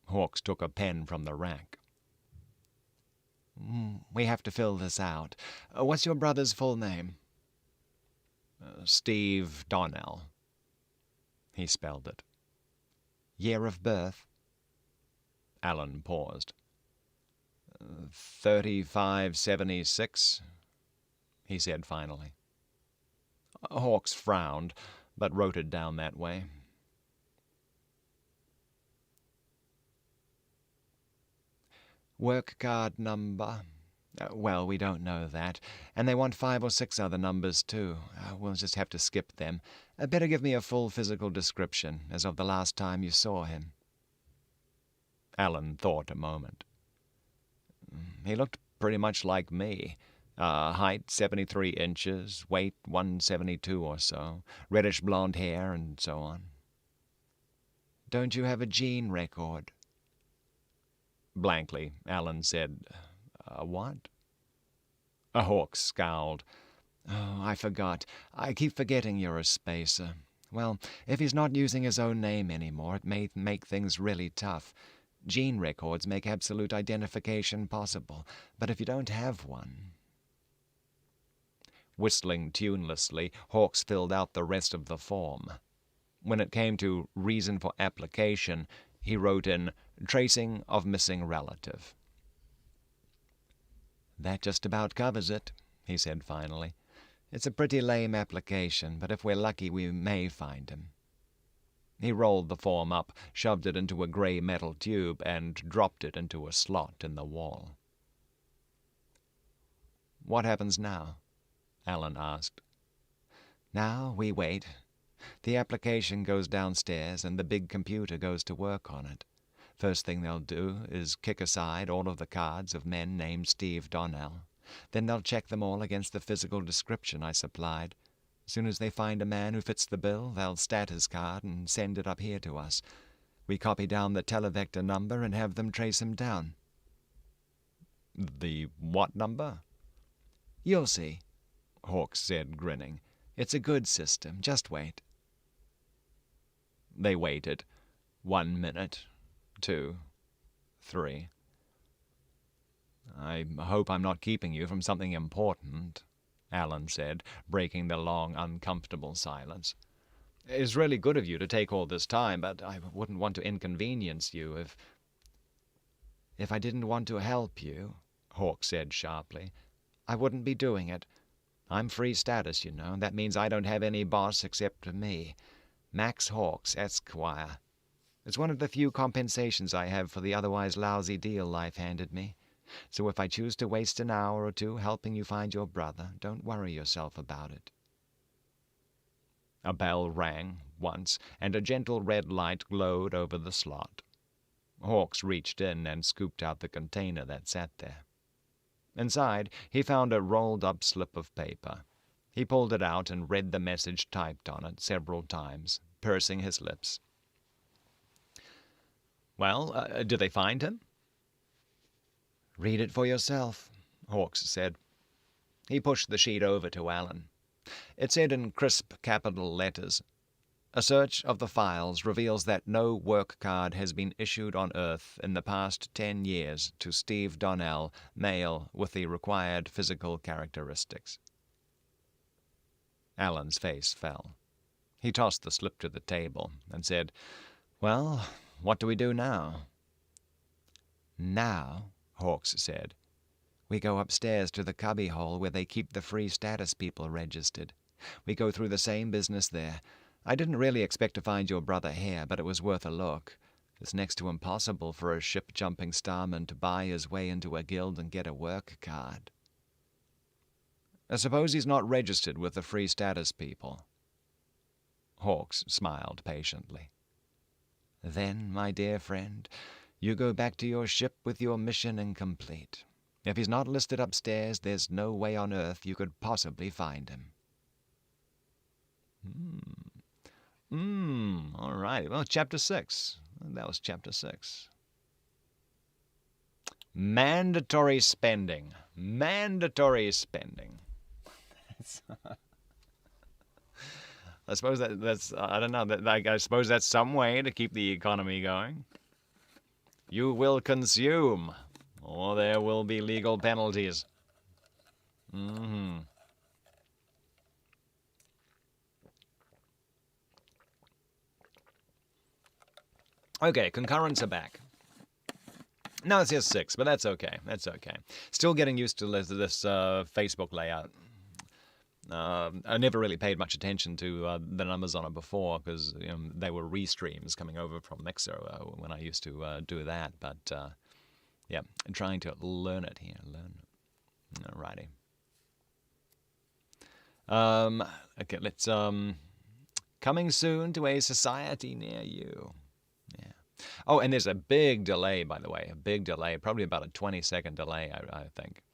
Hawks took a pen from the rack. "We have to fill this out. What's your brother's full name?" "Steve Donnell." He spelled it. "Year of birth?" Alan paused. 3576, he said finally. Hawks frowned, but wrote it down that way. Work card number? Well, we don't know that. And they want 5 or 6 other numbers, too. We'll just have to skip them. Better give me a full physical description, as of the last time you saw him. Alan thought a moment. He looked pretty much like me. Height 73 inches, weight 172 or so, reddish blonde hair, and so on. Don't you have a gene record? Blankly, Alan said, what? Hawks scowled. Oh, I forgot. I keep forgetting you're a spacer. Well, if he's not using his own name anymore, it may make things really tough. Gene records make absolute identification possible, but if you don't have one... Whistling tunelessly, Hawks filled out the rest of the form. When it came to reason for application, he wrote in tracing of missing relative. That just about covers it, he said finally. It's a pretty lame application, but if we're lucky we may find him. He rolled the form up, shoved it into a grey metal tube, and dropped it into a slot in the wall. What happens now? Alan asked. Now we wait. The application goes downstairs and the big computer goes to work on it. First thing they'll do is kick aside all of the cards of men named Steve Donnell. Then they'll check them all against the physical description I supplied. As soon as they find a man who fits the bill, they'll stat his card and send it up here to us. We copy down the televector number and have them trace him down. The what number? You'll see, Hawks said, grinning. It's a good system. Just wait. They waited. 1 minute. 2. 3. I hope I'm not keeping you from something important, Alan said, breaking the long, uncomfortable silence. It's really good of you to take all this time, but I wouldn't want to inconvenience you if... If I didn't want to help you, Hawks said sharply, I wouldn't be doing it. I'm free status, you know. That means I don't have any boss except me. Max Hawks, Esquire. It's one of the few compensations I have for the otherwise lousy deal life handed me. So if I choose to waste an hour or two helping you find your brother, don't worry yourself about it. A bell rang once, and a gentle red light glowed over the slot. Hawks reached in and scooped out the container that sat there. Inside, he found a rolled-up slip of paper. He pulled it out and read the message typed on it several times, pursing his lips. Well, did they find him? Read it for yourself, Hawks said. He pushed the sheet over to Alan. It said in crisp capital letters, "A search of the files reveals that no work card has been issued on Earth in the past 10 years to Steve Donnell, male, with the required physical characteristics." Alan's face fell. He tossed the slip to the table and said, "Well, what do we do now?" "Now," Hawks said, "we go upstairs to the cubbyhole where they keep the free status people registered. We go through the same business there. I didn't really expect to find your brother here, but it was worth a look. It's next to impossible for a ship-jumping starman to buy his way into a guild and get a work card." "I suppose he's not registered with the free status people." Hawks smiled patiently. "Then, my dear friend, you go back to your ship with your mission incomplete. If he's not listed upstairs, there's no way on Earth you could possibly find him." All right. Well, Chapter 6. That was Chapter 6. Mandatory spending. Mandatory spending. I suppose that's I don't know. I suppose that's some way to keep the economy going. You will consume, or there will be legal penalties. Okay, concurrents are back. No, it says 6, but that's okay. That's okay. Still getting used to this Facebook layout. I never really paid much attention to the numbers on it before because they were restreams coming over from Mixer when I used to do that. But yeah, I'm trying to learn it here. Alrighty. Okay, let's coming soon to a society near you. Yeah. Oh, and there's a big delay, by the way. A big delay, probably about a 20-second delay, I think.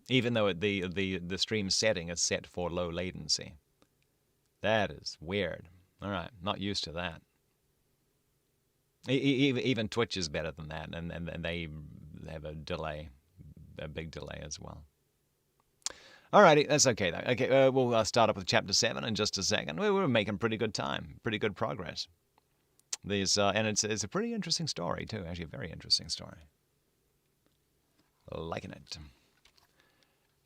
Even though the stream setting is set for low latency. That is weird. All right, not used to that. Even Twitch is better than that, and they have a delay, a big delay as well. Alrighty, that's okay though. Okay, we'll start up with chapter 7 in just a second. We're making pretty good time, pretty good progress. And it's a pretty interesting story too. Actually, a very interesting story. Liking it.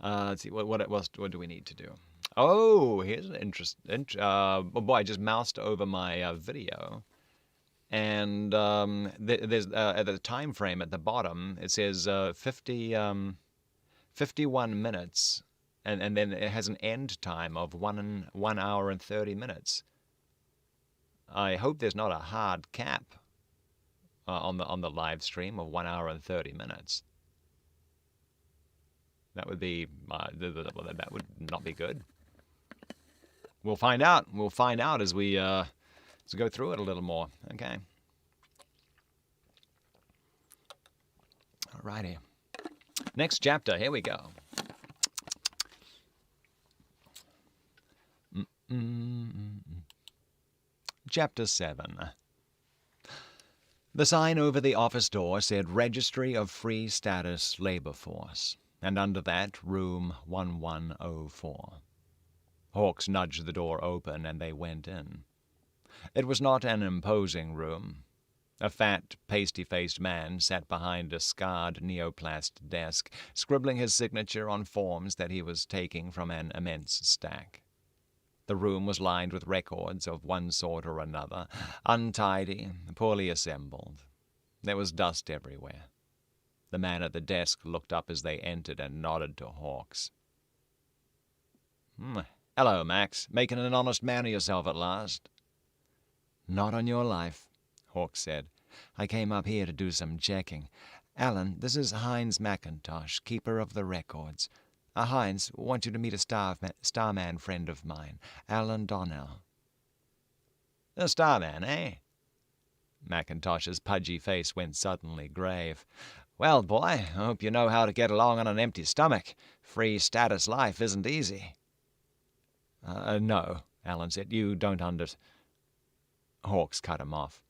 Let's see, what do we need to do? Oh, here's an interesting. Oh boy, I just moused over my video, and there's at the time frame at the bottom it says 51 minutes. And then it has an end time of 1 hour and 30 minutes. I hope there's not a hard cap on the live stream of 1 hour and 30 minutes. That would be that would not be good. We'll find out. We'll find out as we go through it a little more. Okay. Alrighty. Next chapter. Here we go. Chapter 7. The sign over the office door said Registry of Free Status Labor Force, and under that, room 1104. Hawks nudged the door open, and they went in. It was not an imposing room. A fat, pasty-faced man sat behind a scarred neoplast desk, scribbling his signature on forms that he was taking from an immense stack. The room was lined with records of one sort or another, untidy, poorly assembled. There was dust everywhere. The man at the desk looked up as they entered and nodded to Hawks. Hello, Max. Making an honest man of yourself at last." "Not on your life," Hawks said. "I came up here to do some checking. Alan, this is Hines McIntosh, keeper of the records. Hines, want you to meet a Starman friend of mine, Alan Donnell." "The Starman, eh?" McIntosh's pudgy face went suddenly grave. "Well, boy, I hope you know how to get along on an empty stomach. Free status life isn't easy." No," Alan said. "You don't Hawks cut him off.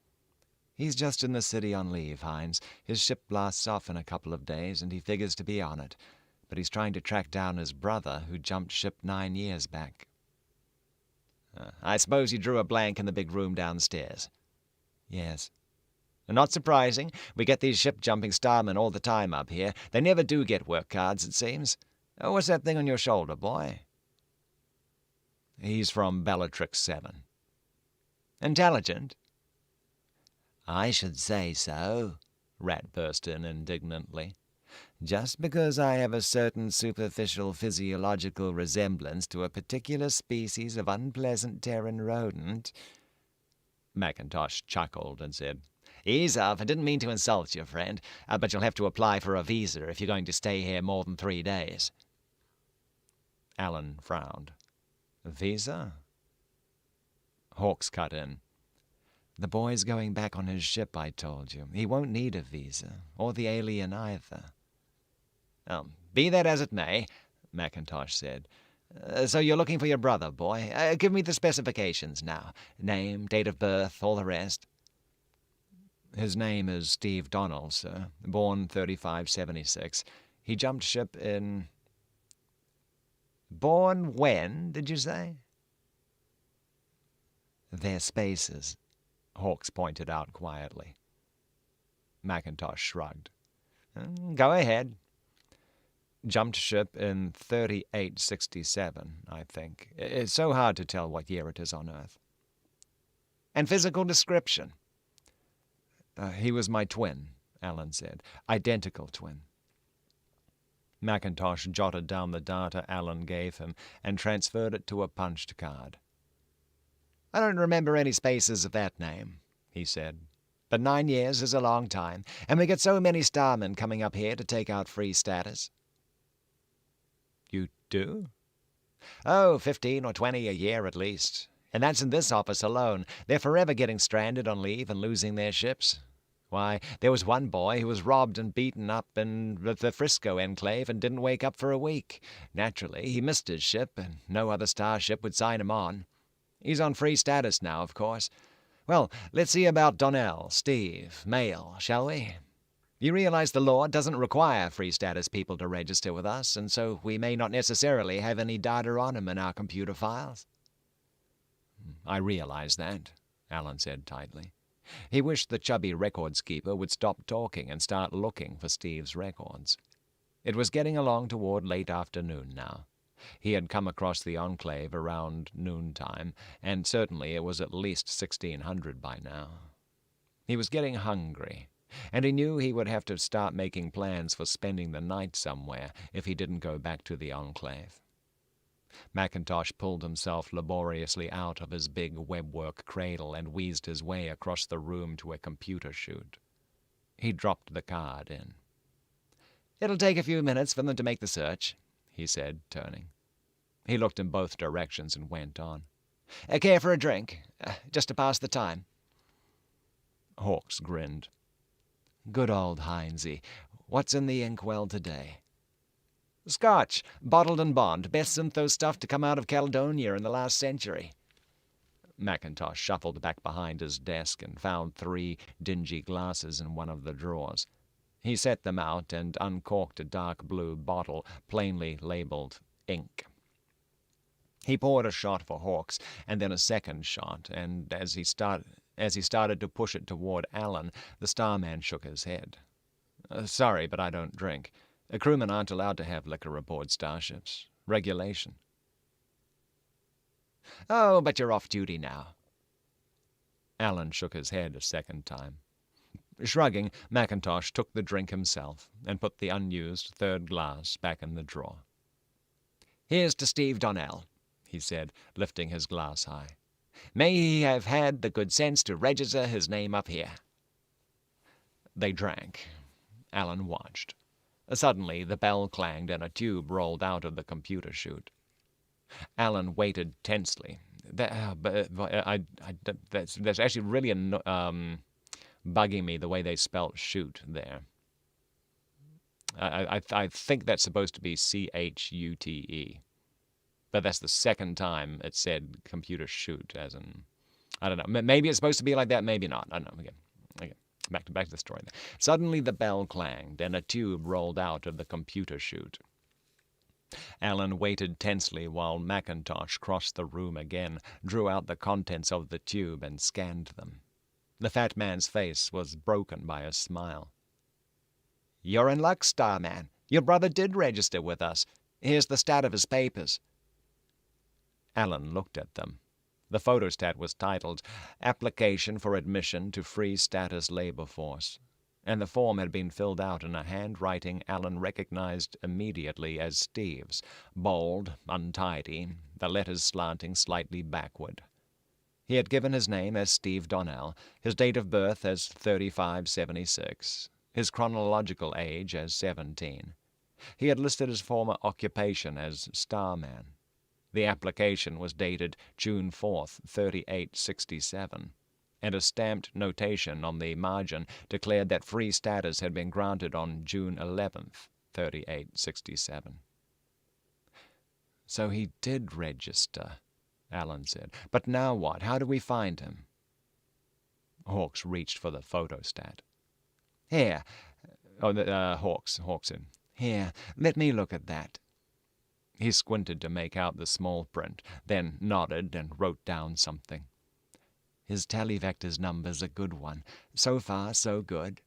"He's just in the city on leave, Hines. His ship blasts off in a couple of days, and he figures to be on it. But he's trying to track down his brother, who jumped ship 9 years back." "I suppose you drew a blank in the big room downstairs." "Yes." "Not surprising. We get these ship-jumping starmen all the time up here. They never do get work cards, it seems. What's that thing on your shoulder, boy?" "He's from Bellatrix 7. "Intelligent?" "I should say so," Rat burst in indignantly. "Just because I have a certain superficial physiological resemblance to a particular species of unpleasant Terran rodent—" McIntosh chuckled and said, "Ease off. I didn't mean to insult you, friend, but you'll have to apply for a visa if you're going to stay here more than 3 days." Alan frowned. "Visa?" Hawks cut in. "The boy's going back on his ship, I told you. He won't need a visa, or the alien either." "Be that as it may," McIntosh said. "So you're looking for your brother, boy. Give me the specifications now. Name, date of birth, all the rest." "His name is Steve Donnell, sir. Born 3576. He jumped ship in—" "Born when, did you say?" "They're spaces," Hawks pointed out quietly. McIntosh shrugged. "Go ahead." "Jumped ship in 3867, I think. It's so hard to tell what year it is on Earth." "And physical description?" He was my twin, Alan said. Identical twin. McIntosh jotted down the data Alan gave him and transferred it to a punched card. I don't remember any spaces of that name, he said. But 9 years is a long time, and we get so many Starmen coming up here to take out free status. You do? Oh, 15 or 20 a year at least. And that's in this office alone. They're forever getting stranded on leave and losing their ships. Why, there was one boy who was robbed and beaten up in the Frisco enclave and didn't wake up for a week. Naturally, he missed his ship, and no other starship would sign him on. He's on free status now, of course. Well, let's see about Donnell, Steve, Mail, shall we? You realize the law doesn't require free status people to register with us, and so we may not necessarily have any data on them in our computer files. I realize that, Alan said tightly. He wished the chubby records keeper would stop talking and start looking for Steve's records. It was getting along toward late afternoon now. He had come across the enclave around noontime, and certainly it was at least 1600 by now. He was getting hungry, and he knew he would have to start making plans for spending the night somewhere if he didn't go back to the enclave. McIntosh pulled himself laboriously out of his big webwork cradle and wheezed his way across the room to a computer chute. He dropped the card in. "It'll take a few minutes for them to make the search," he said, turning. He looked in both directions and went on. "Care for a drink? Just to pass the time?" Hawkes grinned. "Good old Heinzie. What's in the inkwell today?" "Scotch, bottled and bond, best syntho stuff to come out of Caledonia in the last century." McIntosh shuffled back behind his desk and found 3 dingy glasses in one of the drawers. He set them out and uncorked a dark blue bottle plainly labeled ink. He poured a shot for Hawkes and then a second shot, and as he started to push it toward Alan, the Starman shook his head. "Sorry, but I don't drink. Crewmen aren't allowed to have liquor aboard starships. Regulation." "Oh, but you're off duty now." Alan shook his head a second time. Shrugging, McIntosh took the drink himself and put the unused third glass back in the drawer. "Here's to Steve Donnell," he said, lifting his glass high. "May he have had the good sense to register his name up here." They drank. Alan watched. Suddenly, the bell clanged and a tube rolled out of the computer chute. Alan waited tensely. That's actually really bugging me the way they spelt chute there. I think that's supposed to be CHUTE. But that's the second time it said computer chute, as in, I don't know. Maybe it's supposed to be like that, maybe not. I don't know. Okay. Back to the story. Suddenly the bell clanged, and a tube rolled out of the computer chute. Alan waited tensely while McIntosh crossed the room again, drew out the contents of the tube, and scanned them. The fat man's face was broken by a smile. "You're in luck, Starman. Your brother did register with us. Here's the stat of his papers." Alan looked at them. The photostat was titled Application for Admission to Free Status Labor Force, and the form had been filled out in a handwriting Alan recognized immediately as Steve's, bold, untidy, the letters slanting slightly backward. He had given his name as Steve Donnell, his date of birth as 3576, his chronological age as 17. He had listed his former occupation as Starman. The application was dated June 4th, 3867, and a stamped notation on the margin declared that free status had been granted on June 11th, 3867. "So he did register," Alan said. "But now what? How do we find him?" Hawkes reached for the photostat. "Here." Hawkes said. "Here, let me look at that." He squinted to make out the small print, then nodded and wrote down something. "His televector's number's a good one. So far, so good."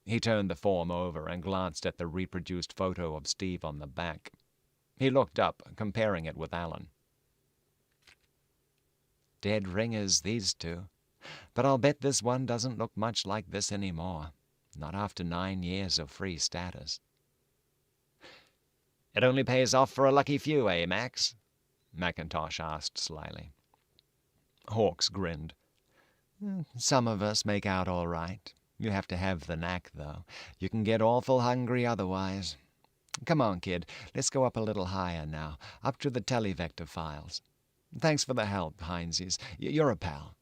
He turned the form over and glanced at the reproduced photo of Steve on the back. He looked up, comparing it with Alan. "Dead ringers, these two. But I'll bet this one doesn't look much like this anymore. Not after 9 years of free status. It only pays off for a lucky few, eh, Max? McIntosh asked slyly. Hawks grinned. Some of us make out all right. You have to have the knack, though. You can get awful hungry otherwise. Come on, kid. Let's go up a little higher now, up to the televector files. Thanks for the help, Heinzies. You're a pal.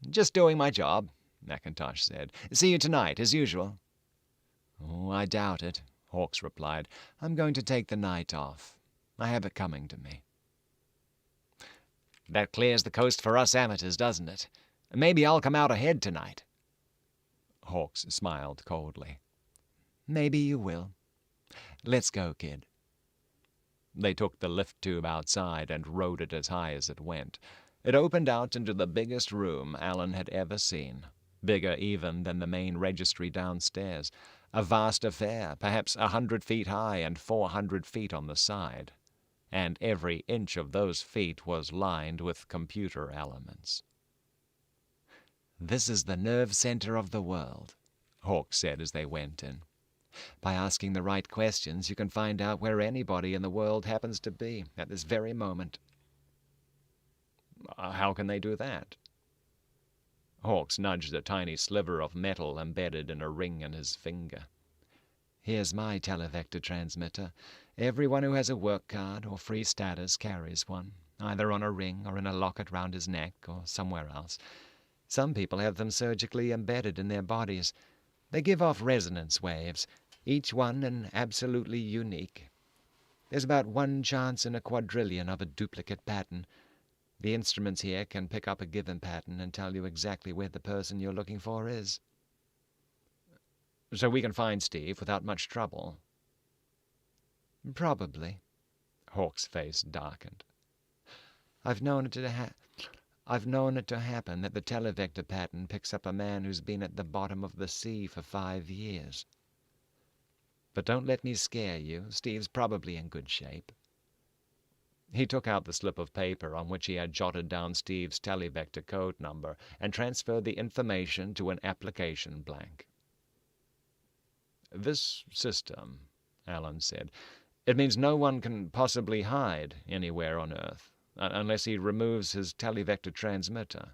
Just doing my job, McIntosh said. See you tonight, as usual. Oh, I doubt it, Hawks replied. I'm going to take the night off. I have it coming to me. That clears the coast for us amateurs, doesn't it? Maybe I'll come out ahead tonight. Hawks smiled coldly. Maybe you will. Let's go, kid. They took the lift tube outside and rode it as high as it went. It opened out into the biggest room Alan had ever seen, bigger even than the main registry downstairs. A vast affair, perhaps 100 feet high and 400 feet on the side. And every inch of those feet was lined with computer elements. This is the nerve center of the world, Hawks said as they went in. By asking the right questions, you can find out where anybody in the world happens to be at this very moment. How can they do that? Hawks nudged a tiny sliver of metal embedded in a ring in his finger. Here's my televector transmitter. Everyone who has a work card or free status carries one, either on a ring or in a locket round his neck or somewhere else. Some people have them surgically embedded in their bodies. They give off resonance waves, each one an absolutely unique. There's about 1 chance in a quadrillion of a duplicate pattern. The instruments here can pick up a given pattern and tell you exactly where the person you're looking for is. So we can find Steve without much trouble? Probably. Hawk's face darkened. I've known it to happen that the televector pattern picks up a man who's been at the bottom of the sea for 5 years. But don't let me scare you. Steve's probably in good shape. He took out the slip of paper on which he had jotted down Steve's televector code number and transferred the information to an application blank. This system, Alan said, it means no one can possibly hide anywhere on Earth, unless he removes his televector transmitter.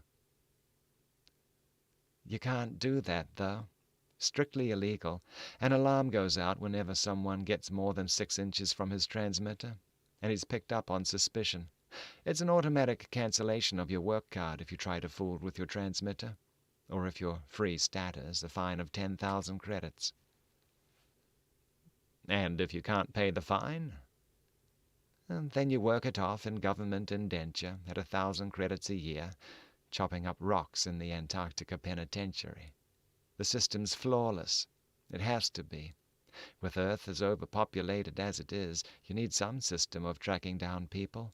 You can't do that, though. Strictly illegal. An alarm goes out whenever someone gets more than 6 inches from his transmitter, and he's picked up on suspicion. It's an automatic cancellation of your work card if you try to fool with your transmitter, or if you're free status, a fine of 10,000 credits. And if you can't pay the fine? And then you work it off in government indenture at 1,000 credits a year, chopping up rocks in the Antarctica penitentiary. The system's flawless. It has to be. With Earth as overpopulated as it is, you need some system of tracking down people.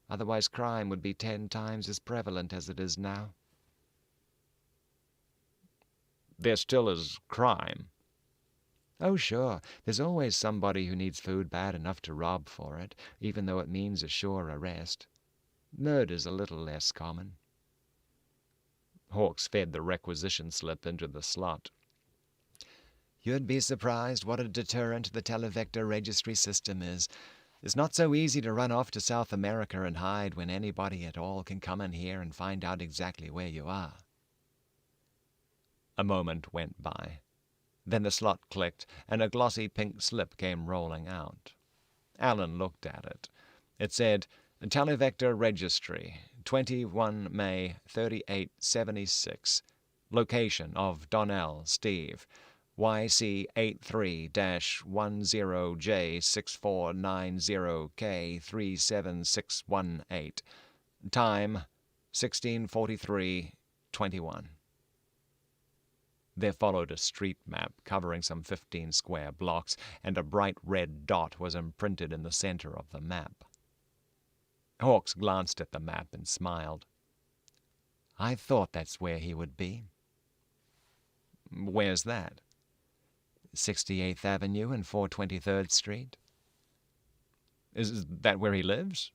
Otherwise crime would be 10 times as prevalent as it is now. There still is crime. Oh, sure. There's always somebody who needs food bad enough to rob for it, even though it means a sure arrest. Murder's a little less common. Hawks fed the requisition slip into the slot. You'd be surprised what a deterrent the televector registry system is. It's not so easy to run off to South America and hide when anybody at all can come in here and find out exactly where you are. A moment went by. Then the slot clicked, and a glossy pink slip came rolling out. Alan looked at it. It said, Televector Registry, 21 May 3876. Location of Donnell, Steve. YC83-10J6490K37618. Time 16:43:21. There followed a street map covering some 15 square blocks, and a bright red dot was imprinted in the center of the map. Hawks glanced at the map and smiled. I thought that's where he would be. Where's that? 68th Avenue and 423rd Street. Is that where he lives?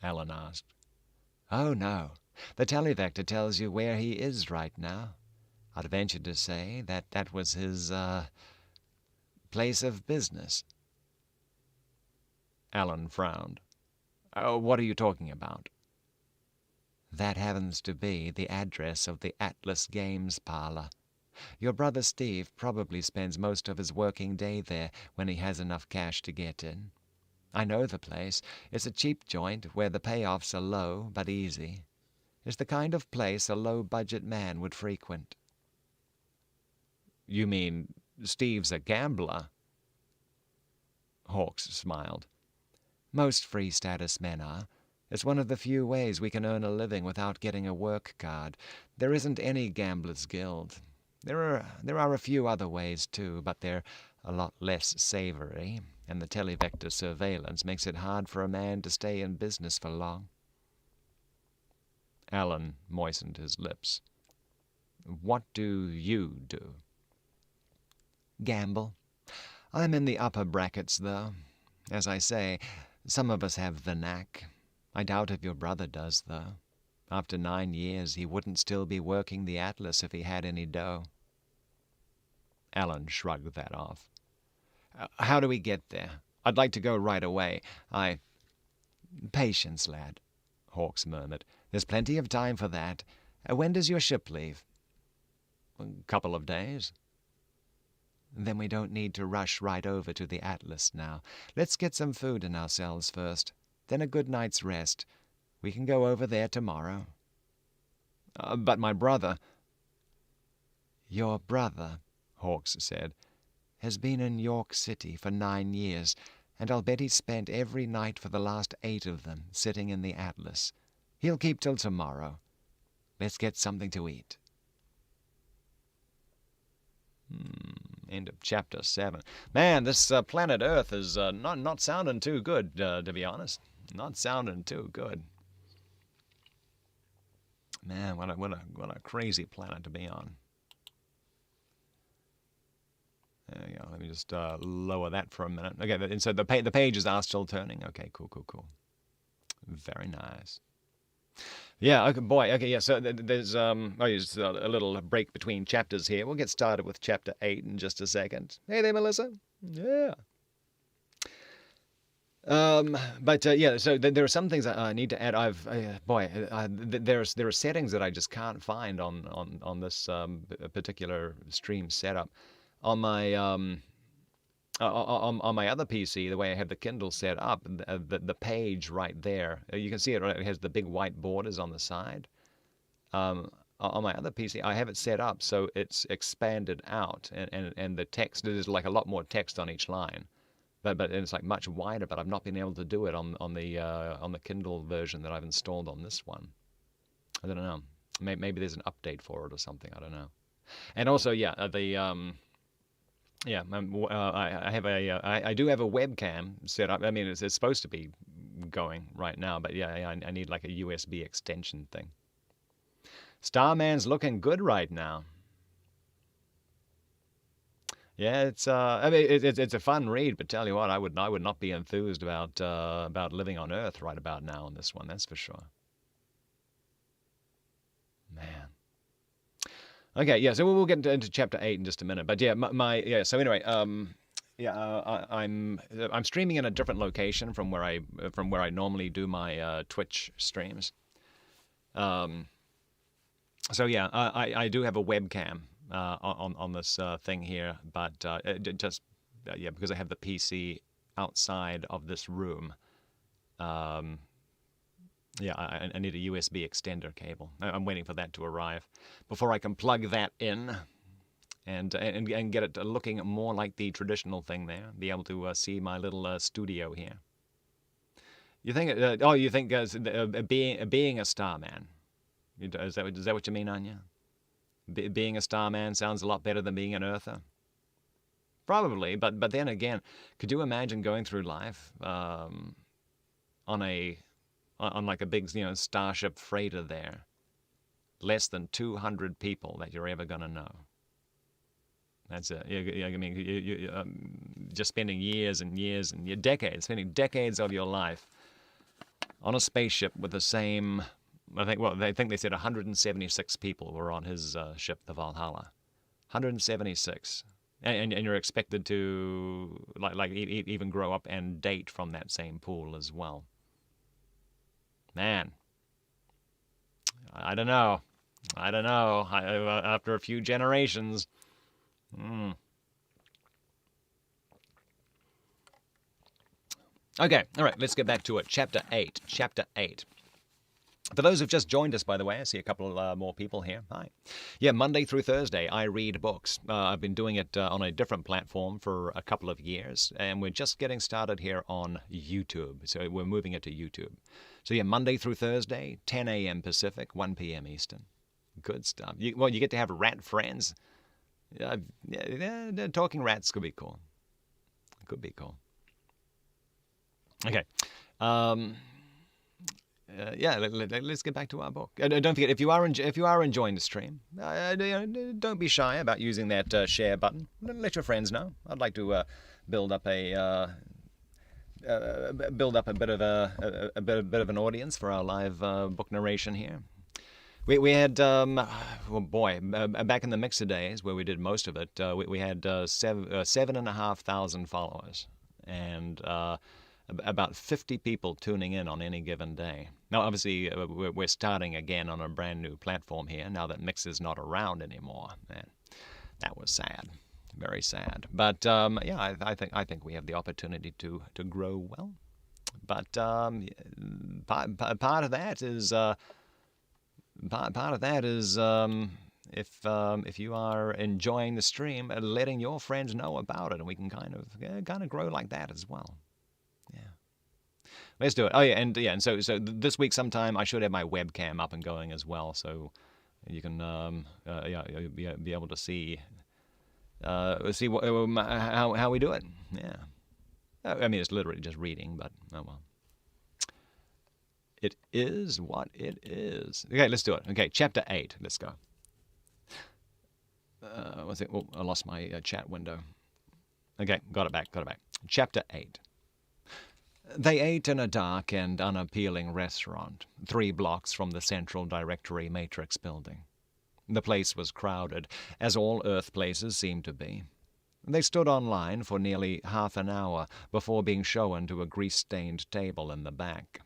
Alan asked. Oh, no. The televector tells you where he is right now. I'd venture to say that was his, place of business." Alan frowned. "What are you talking about?" "That happens to be the address of the Atlas Games parlor. Your brother Steve probably spends most of his working day there when he has enough cash to get in. I know the place. It's a cheap joint where the payoffs are low but easy. It's the kind of place a low-budget man would frequent." "You mean Steve's a gambler?" Hawks smiled. "Most free-status men are. It's one of the few ways we can earn a living without getting a work card. There isn't any gamblers' guild. There are a few other ways, too, but they're a lot less savory, and the televector surveillance makes it hard for a man to stay in business for long." Alan moistened his lips. "What do you do?" "Gamble. I'm in the upper brackets, though. As I say, some of us have the knack. I doubt if your brother does, though. After 9 years, he wouldn't still be working the Atlas if he had any dough." Alan shrugged that off. "How do we get there? I'd like to go right away. "Patience, lad," Hawks murmured. "There's plenty of time for that. When does your ship leave?" "A couple of days." "Then we don't need to rush right over to the Atlas now. Let's get some food in ourselves first, then a good night's rest. We can go over there tomorrow." "But my brother—" "Your brother," Hawks said, "has been in York City for 9 years, and I'll bet he's spent every night for the last 8 of them sitting in the Atlas. He'll keep till tomorrow. Let's get something to eat." End of chapter 7. Man, this planet Earth is not sounding too good, to be honest. Not sounding too good. Man, what a crazy planet to be on. There you go. Let me just lower that for a minute. Okay, and so the pages are still turning. Okay, cool. Very nice. Yeah, okay, boy. Okay, yeah. So there's just a little break between chapters here. We'll get started with chapter 8 in just a second. Hey there, Melissa. Yeah. Yeah. So there are some things I need to add. There are settings that I just can't find on this particular stream setup. On my on my other PC, the way I have the Kindle set up, the page right there, you can see it. Right? It has the big white borders on the side. On my other PC, I have it set up so it's expanded out, and the text, there's like a lot more text on each line, but it's like much wider. But I've not been able to do it on the Kindle version that I've installed on this one. I don't know. Maybe there's an update for it or something. I don't know. And also, yeah, I do have a webcam set up. I mean, it's supposed to be going right now, but yeah, I need like a USB extension thing. Starman's looking good right now. Yeah, it's it's a fun read, but tell you what, I would not be enthused about living on Earth right about now on this one. That's for sure. Man. Okay, yeah, so we'll get into chapter 8 in just a minute. But yeah, so anyway, I'm streaming in a different location from where I normally do my Twitch streams. So yeah, I do have a webcam on this thing here, but because I have the PC outside of this room. Yeah, I need a USB extender cable. I'm waiting for that to arrive before I can plug that in and get it looking more like the traditional thing there. Be able to see my little studio here. You think? You think being a Starman? Is that what you mean, Anya? Being a Starman sounds a lot better than being an Earther. Probably, but then again, could you imagine going through life on like a big, starship freighter there, less than 200 people that you're ever gonna know. That's it. I mean, you just spending years and years and decades, spending decades of your life on a spaceship with the same they think they said 176 people were on his ship, the Valhalla. 176. And you're expected to even grow up and date from that same pool as well. Man, I don't know. After a few generations. Okay, all right, let's get back to it. Chapter 8. For those who've just joined us, by the way, I see a couple more people here. Hi. Yeah, Monday through Thursday, I read books. I've been doing it on a different platform for a couple of years, and we're just getting started here on YouTube. So we're moving it to YouTube. So yeah, Monday through Thursday, 10 a.m. Pacific, 1 p.m. Eastern. Good stuff. You get to have rat friends. Talking rats could be cool. Okay. Let's get back to our book. Don't forget, if you are enjoying the stream, don't be shy about using that share button. Let your friends know. I'd like to build up a bit of an audience for our live book narration here. We had back in the Mixer days where we did most of it, we had 7,500 followers and about 50 people tuning in on any given day. Now, obviously, we're starting again on a brand new platform here now that Mixer's not around anymore. Man, that was sad, very sad. But I think we have the opportunity to grow well. But part of that is if you are enjoying the stream, letting your friends know about it, and we can kind of grow like that as well. Yeah, let's do it. Oh yeah, and so this week sometime I should have my webcam up and going as well, so you can be able to see how we do it. Yeah, I mean it's literally just reading, but oh well. It is what it is. Okay, let's do it. Okay, chapter 8. Let's go. What's it? Oh, I lost my chat window. Okay, got it back. Chapter 8. They ate in a dark and unappealing restaurant, 3 blocks from the Central Directory Matrix building. The place was crowded, as all Earth places seemed to be. They stood online for nearly half an hour before being shown to a grease-stained table in the back.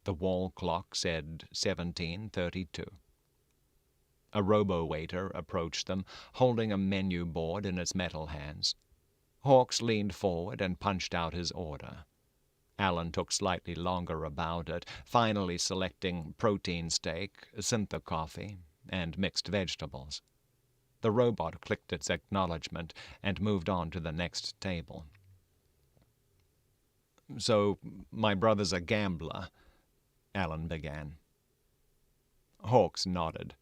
The wall clock said 17:32. A robo-waiter approached them, holding a menu board in its metal hands. Hawks leaned forward and punched out his order. Alan took slightly longer about it, finally selecting protein steak, syntha coffee, and mixed vegetables. The robot clicked its acknowledgement and moved on to the next table. "So, my brother's a gambler," Alan began. Hawks nodded.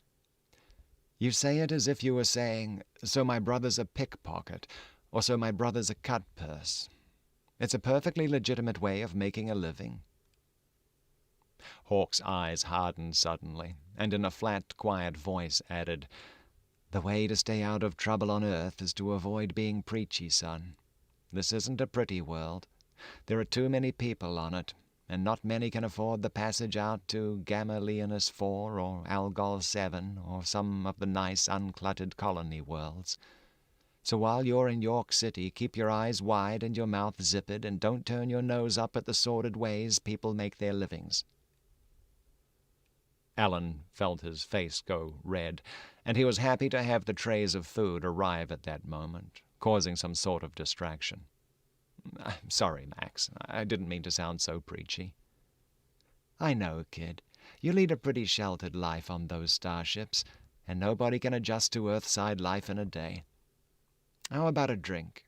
"You say it as if you were saying, 'So my brother's a pickpocket,' or 'So my brother's a cut-purse.' It's a perfectly legitimate way of making a living." Hawk's eyes hardened suddenly, and in a flat, quiet voice added, "The way to stay out of trouble on Earth is to avoid being preachy, son. This isn't a pretty world. There are too many people on it, and not many can afford the passage out to Gamma Leonis 4 or Algol 7 or some of the nice uncluttered colony worlds. So while you're in York City, keep your eyes wide and your mouth zippered, and don't turn your nose up at the sordid ways people make their livings." Alan felt his face go red, and he was happy to have the trays of food arrive at that moment, causing some sort of distraction. "I'm sorry, Max. I didn't mean to sound so preachy." "I know, kid. You lead a pretty sheltered life on those starships, and nobody can adjust to Earthside life in a day. How about a drink?"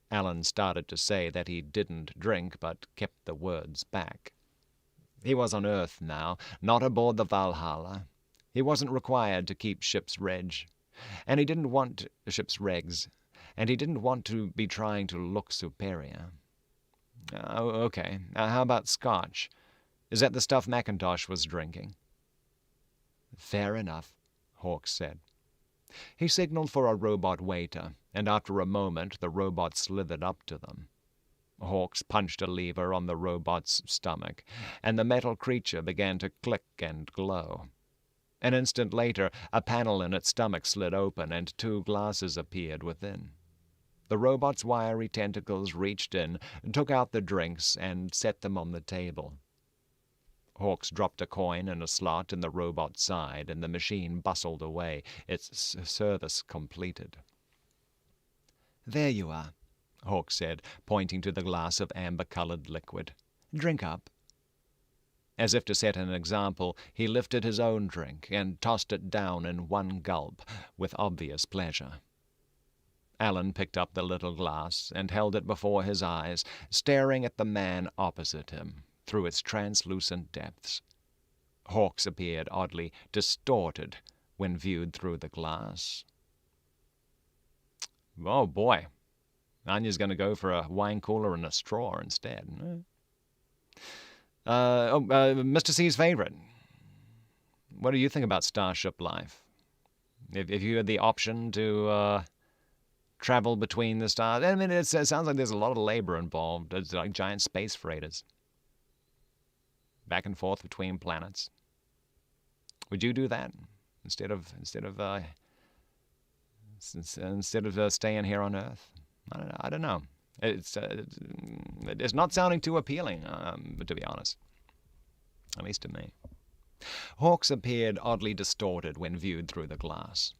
Alan started to say that he didn't drink, but kept the words back. He was on Earth now, not aboard the Valhalla. He wasn't required to keep ship's regs, and he didn't want to be trying to look superior. Okay, how about scotch? Is that the stuff Macintosh was drinking?" "Fair enough," Hawks said. He signaled for a robot waiter, and after a moment the robot slithered up to them. Hawks punched a lever on the robot's stomach, and the metal creature began to click and glow. An instant later, a panel in its stomach slid open, and 2 glasses appeared within. The robot's wiry tentacles reached in, took out the drinks, and set them on the table. Hawks dropped a coin in a slot in the robot's side, and the machine bustled away, its service completed. "There you are," Hawks said, pointing to the glass of amber-colored liquid. "Drink up." As if to set an example, he lifted his own drink and tossed it down in one gulp, with obvious pleasure. Alan picked up the little glass and held it before his eyes, staring at the man opposite him through its translucent depths. Hawks appeared oddly distorted when viewed through the glass. Oh boy, Anya's going to go for a wine cooler and a straw instead. Mr. C's favorite. What do you think about starship life? If you had the option to travel between the stars, I mean, it sounds like there's a lot of labor involved. It's like giant space freighters, back and forth between planets. Would you do that instead of staying here on Earth? I don't know. It's not sounding too appealing, to be honest. At least to me. Hawks appeared oddly distorted when viewed through the glass.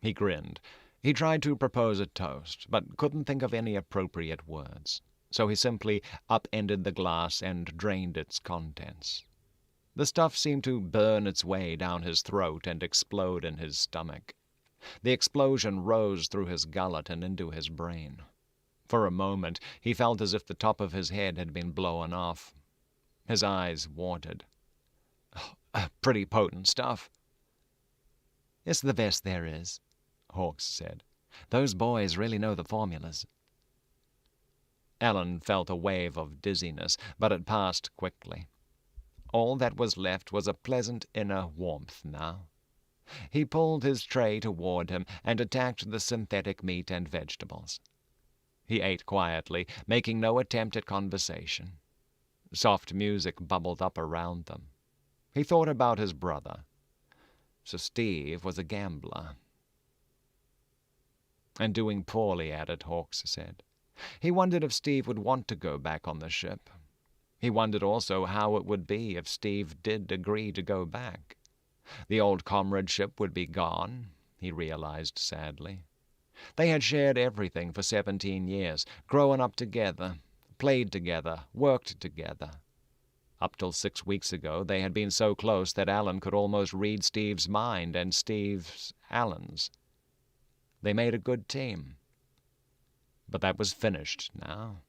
He grinned. He tried to propose a toast, but couldn't think of any appropriate words, so he simply upended the glass and drained its contents. The stuff seemed to burn its way down his throat and explode in his stomach. The explosion rose through his gullet and into his brain. For a moment, he felt as if the top of his head had been blown off. His eyes watered. Pretty potent stuff. "It's the best there is," Hawks said. "Those boys really know the formulas." Alan felt a wave of dizziness, but it passed quickly. All that was left was a pleasant inner warmth now. He pulled his tray toward him and attacked the synthetic meat and vegetables. He ate quietly, making no attempt at conversation. Soft music bubbled up around them. He thought about his brother. So Steve was a gambler. And doing poorly at it, Hawks said. He wondered if Steve would want to go back on the ship. He wondered also how it would be if Steve did agree to go back. The old comradeship would be gone, he realized sadly. They had shared everything for 17 years, grown up together, played together, worked together. Up till 6 weeks ago, they had been so close that Alan could almost read Steve's mind and Steve's Alan's. They made a good team. But that was finished now.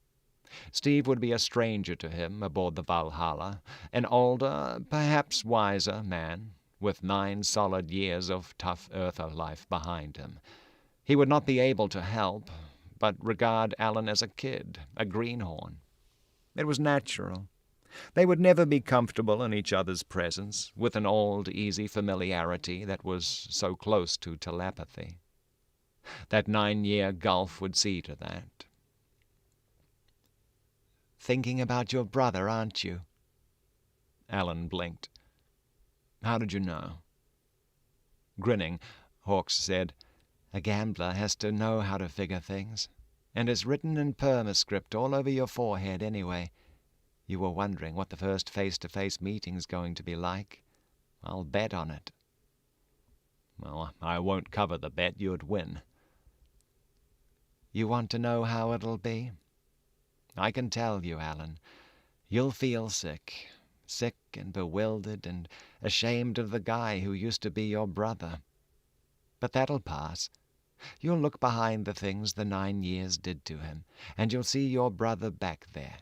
Steve would be a stranger to him aboard the Valhalla, an older, perhaps wiser man, with 9 solid years of tough Earther life behind him. He would not be able to help, but regard Alan as a kid, a greenhorn. It was natural. They would never be comfortable in each other's presence, with an old, easy familiarity that was so close to telepathy. That 9-year gulf would see to that. "Thinking about your brother, aren't you?" Alan blinked. "How did you know?" Grinning, Hawks said, "A gambler has to know how to figure things, and it's written in permascript all over your forehead anyway. You were wondering what the first face-to-face meeting's going to be like. I'll bet on it." "Well, I won't cover the bet. You'd win." "You want to know how it'll be? I can tell you, Alan. You'll feel sick and bewildered and ashamed of the guy who used to be your brother. But that'll pass. You'll look behind the things the 9 years did to him, and you'll see your brother back there.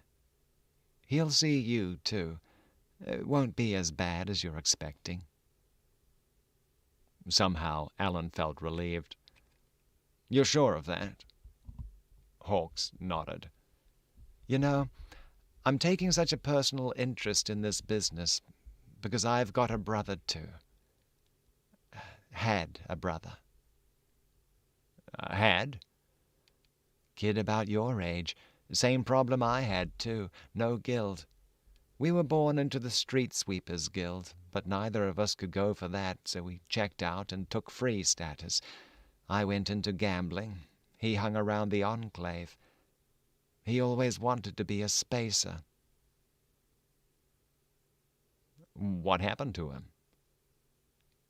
He'll see you, too. It won't be as bad as you're expecting." Somehow Alan felt relieved. "You're sure of that?" Hawks nodded. "You know, I'm taking such a personal interest in this business because I've got a brother, too. Had a brother." "Had?" "Kid about your age. Same problem I had, too. No guild. We were born into the Street Sweepers Guild, but neither of us could go for that, so we checked out and took free status. I went into gambling. He hung around the Enclave. He always wanted to be a spacer. What happened to him?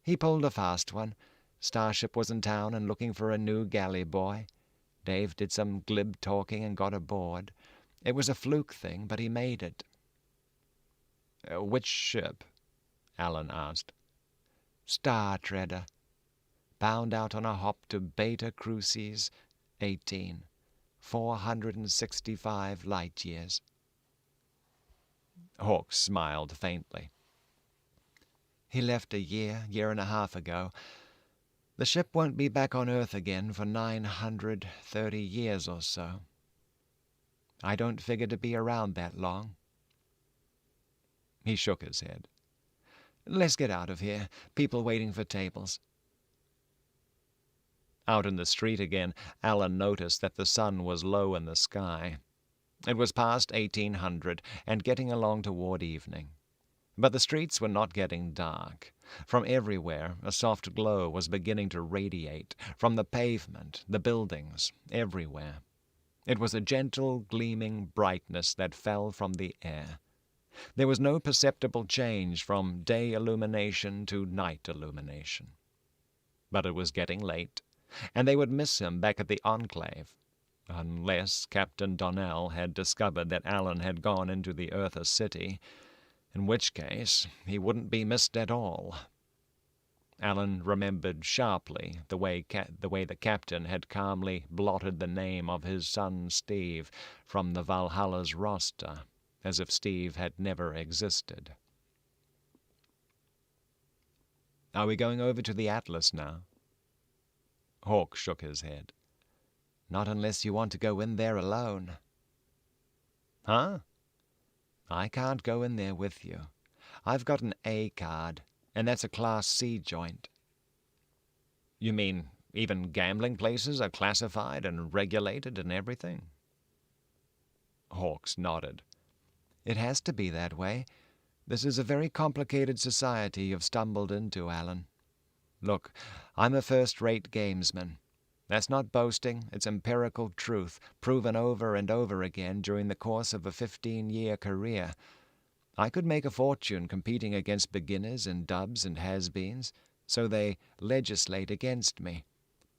He pulled a fast one. Starship was in town and looking for a new galley boy. Dave did some glib talking and got aboard. It was a fluke thing, but he made it. Which ship? Alan asked. Star Treader. Bound out on a hop to Beta Crucis 18. 465 light years. Hawks smiled faintly. He left a year and a half ago. The ship won't be back on Earth again for 930 years or so. I don't figure to be around that long. He shook his head. Let's get out of here. People waiting for tables. Out in the street again, Alan noticed that the sun was low in the sky. It was past 1800 and getting along toward evening. But the streets were not getting dark. From everywhere, a soft glow was beginning to radiate, from the pavement, the buildings, everywhere. It was a gentle, gleaming brightness that fell from the air. There was no perceptible change from day illumination to night illumination. But it was getting late, and they would miss him back at the Enclave, unless Captain Donnell had discovered that Alan had gone into the Earther City, in which case he wouldn't be missed at all. Alan remembered sharply the way the captain had calmly blotted the name of his son Steve from the Valhalla's roster, as if Steve had never existed. Are we going over to the Atlas now? Hawk shook his head. Not unless you want to go in there alone. Huh? I can't go in there with you. I've got an A card, and that's a Class C joint. You mean even gambling places are classified and regulated and everything? Hawks nodded. It has to be that way. This is a very complicated society you've stumbled into, Alan. Look, I'm a first-rate gamesman. That's not boasting, it's empirical truth, proven over and over again during the course of a 15-year career. I could make a fortune competing against beginners and dubs and has-beens, so they legislate against me.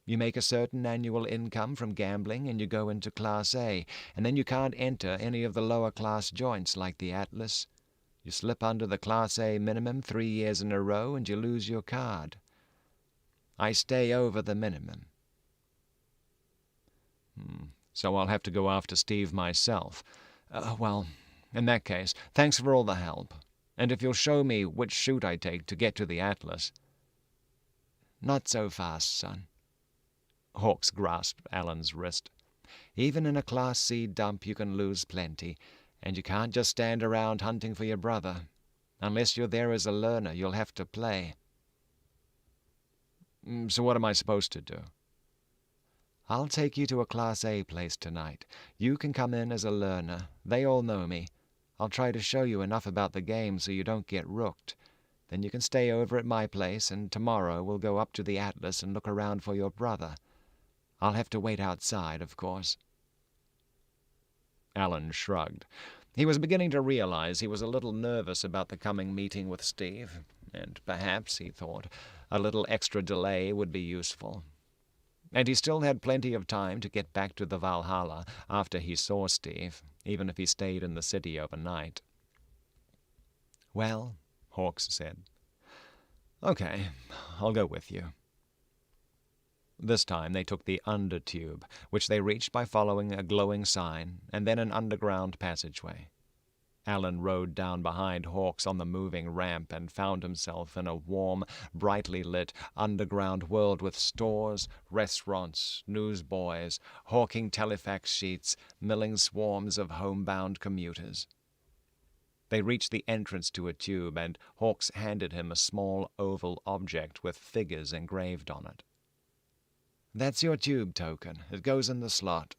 You make a certain annual income from gambling and you go into Class A, and then you can't enter any of the lower-class joints like the Atlas. You slip under the Class A minimum 3 years in a row and you lose your card. I stay over the minimum. So I'll have to go after Steve myself. Well, in that case, thanks for all the help. And if you'll show me which chute I take to get to the Atlas. Not so fast, son. Hawks grasped Alan's wrist. Even in a Class C dump you can lose plenty, and you can't just stand around hunting for your brother. Unless you're there as a learner, you'll have to play. So what am I supposed to do? I'll take you to a Class A place tonight. You can come in as a learner. They all know me. I'll try to show you enough about the game so you don't get rooked. Then you can stay over at my place, and tomorrow we'll go up to the Atlas and look around for your brother. I'll have to wait outside, of course. Alan shrugged. He was beginning to realize he was a little nervous about the coming meeting with Steve, and perhaps, he thought, a little extra delay would be useful. And he still had plenty of time to get back to the Valhalla after he saw Steve, even if he stayed in the city overnight. Well, Hawks said. Okay, I'll go with you. This time they took the undertube, which they reached by following a glowing sign, and then an underground passageway. Alan rode down behind Hawks on the moving ramp and found himself in a warm, brightly lit underground world with stores, restaurants, newsboys, hawking telefax sheets, milling swarms of homebound commuters. They reached the entrance to a tube, and Hawks handed him a small oval object with figures engraved on it. That's your tube token. It goes in the slot.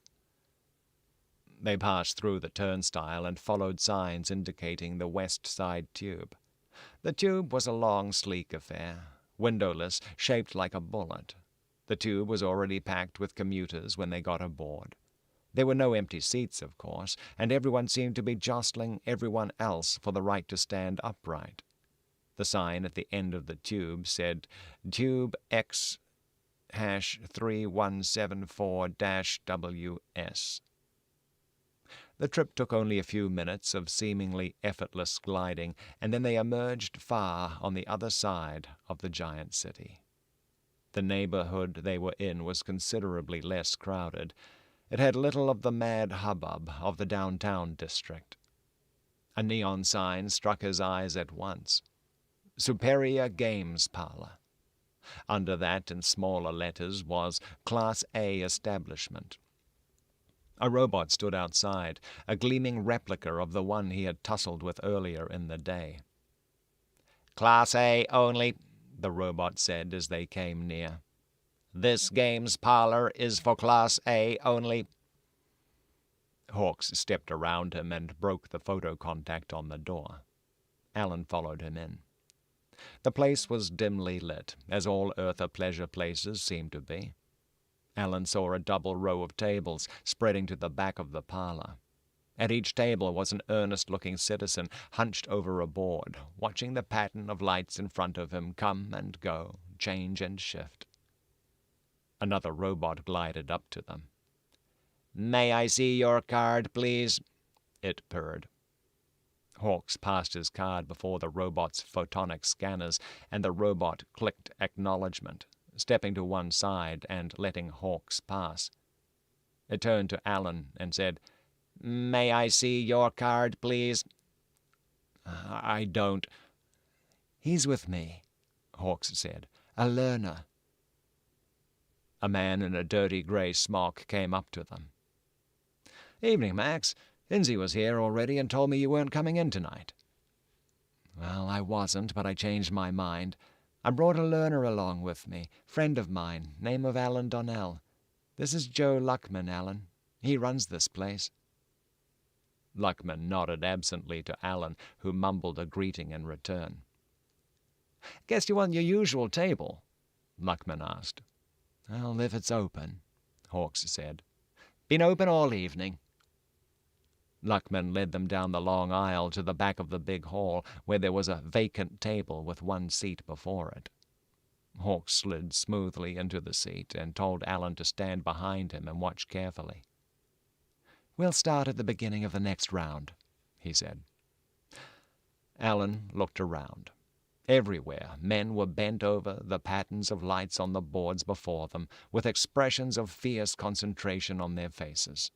They passed through the turnstile and followed signs indicating the West Side Tube. The tube was a long, sleek affair, windowless, shaped like a bullet. The tube was already packed with commuters when they got aboard. There were no empty seats, of course, and everyone seemed to be jostling everyone else for the right to stand upright. The sign at the end of the tube said, Tube X #3174-WS. The trip took only a few minutes of seemingly effortless gliding, and then they emerged far on the other side of the giant city. The neighborhood they were in was considerably less crowded. It had little of the mad hubbub of the downtown district. A neon sign struck his eyes at once. Superior Games Parlor. Under that, in smaller letters, was Class A Establishment. A robot stood outside, a gleaming replica of the one he had tussled with earlier in the day. Class A only, the robot said as they came near. This games parlor is for Class A only. Hawks stepped around him and broke the photo contact on the door. Alan followed him in. The place was dimly lit, as all Earther pleasure places seemed to be. Alan saw a double row of tables spreading to the back of the parlor. At each table was an earnest-looking citizen hunched over a board, watching the pattern of lights in front of him come and go, change and shift. Another robot glided up to them. "May I see your card, please?" it purred. Hawks passed his card before the robot's photonic scanners, and the robot clicked acknowledgement, stepping to one side and letting Hawks pass. It turned to Alan and said, "May I see your card, please?" "I don't." "He's with me," Hawks said. "A learner." A man in a dirty grey smock came up to them. "Evening, Max. Lindsay was here already and told me you weren't coming in tonight." "Well, I wasn't, but I changed my mind. I brought a learner along with me, friend of mine, name of Alan Donnell. This is Joe Luckman, Alan. He runs this place." Luckman nodded absently to Alan, who mumbled a greeting in return. "Guess you want your usual table?" Luckman asked. "Well, if it's open," Hawks said. "Been open all evening." Luckman led them down the long aisle to the back of the big hall, where there was a vacant table with one seat before it. Hawks slid smoothly into the seat and told Alan to stand behind him and watch carefully. "We'll start at the beginning of the next round," he said. Alan looked around. Everywhere men were bent over the patterns of lights on the boards before them, with expressions of fierce concentration on their faces.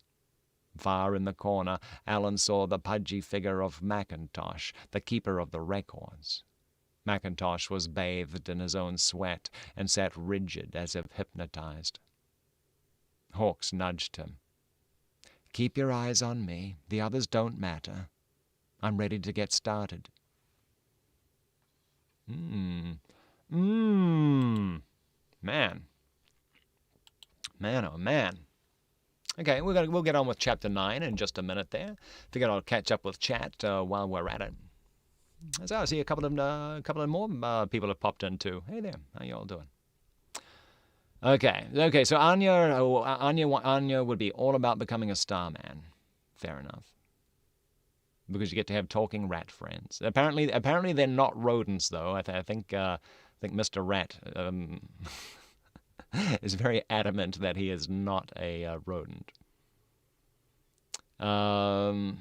Far in the corner, Alan saw the pudgy figure of McIntosh, the keeper of the records. McIntosh was bathed in his own sweat and sat rigid as if hypnotized. Hawks nudged him. "Keep your eyes on me. The others don't matter. I'm ready to get started." Man. Man, oh man. Okay, we'll get on with Chapter 9 in just a minute there. Figured I'll catch up with chat while we're at it. So I see a couple of more people have popped in too. Hey there, how you all doing? Okay. So Anya would be all about becoming a Starman. Fair enough. Because you get to have talking rat friends. Apparently they're not rodents though. I think Mr. Rat is very adamant that he is not a rodent. So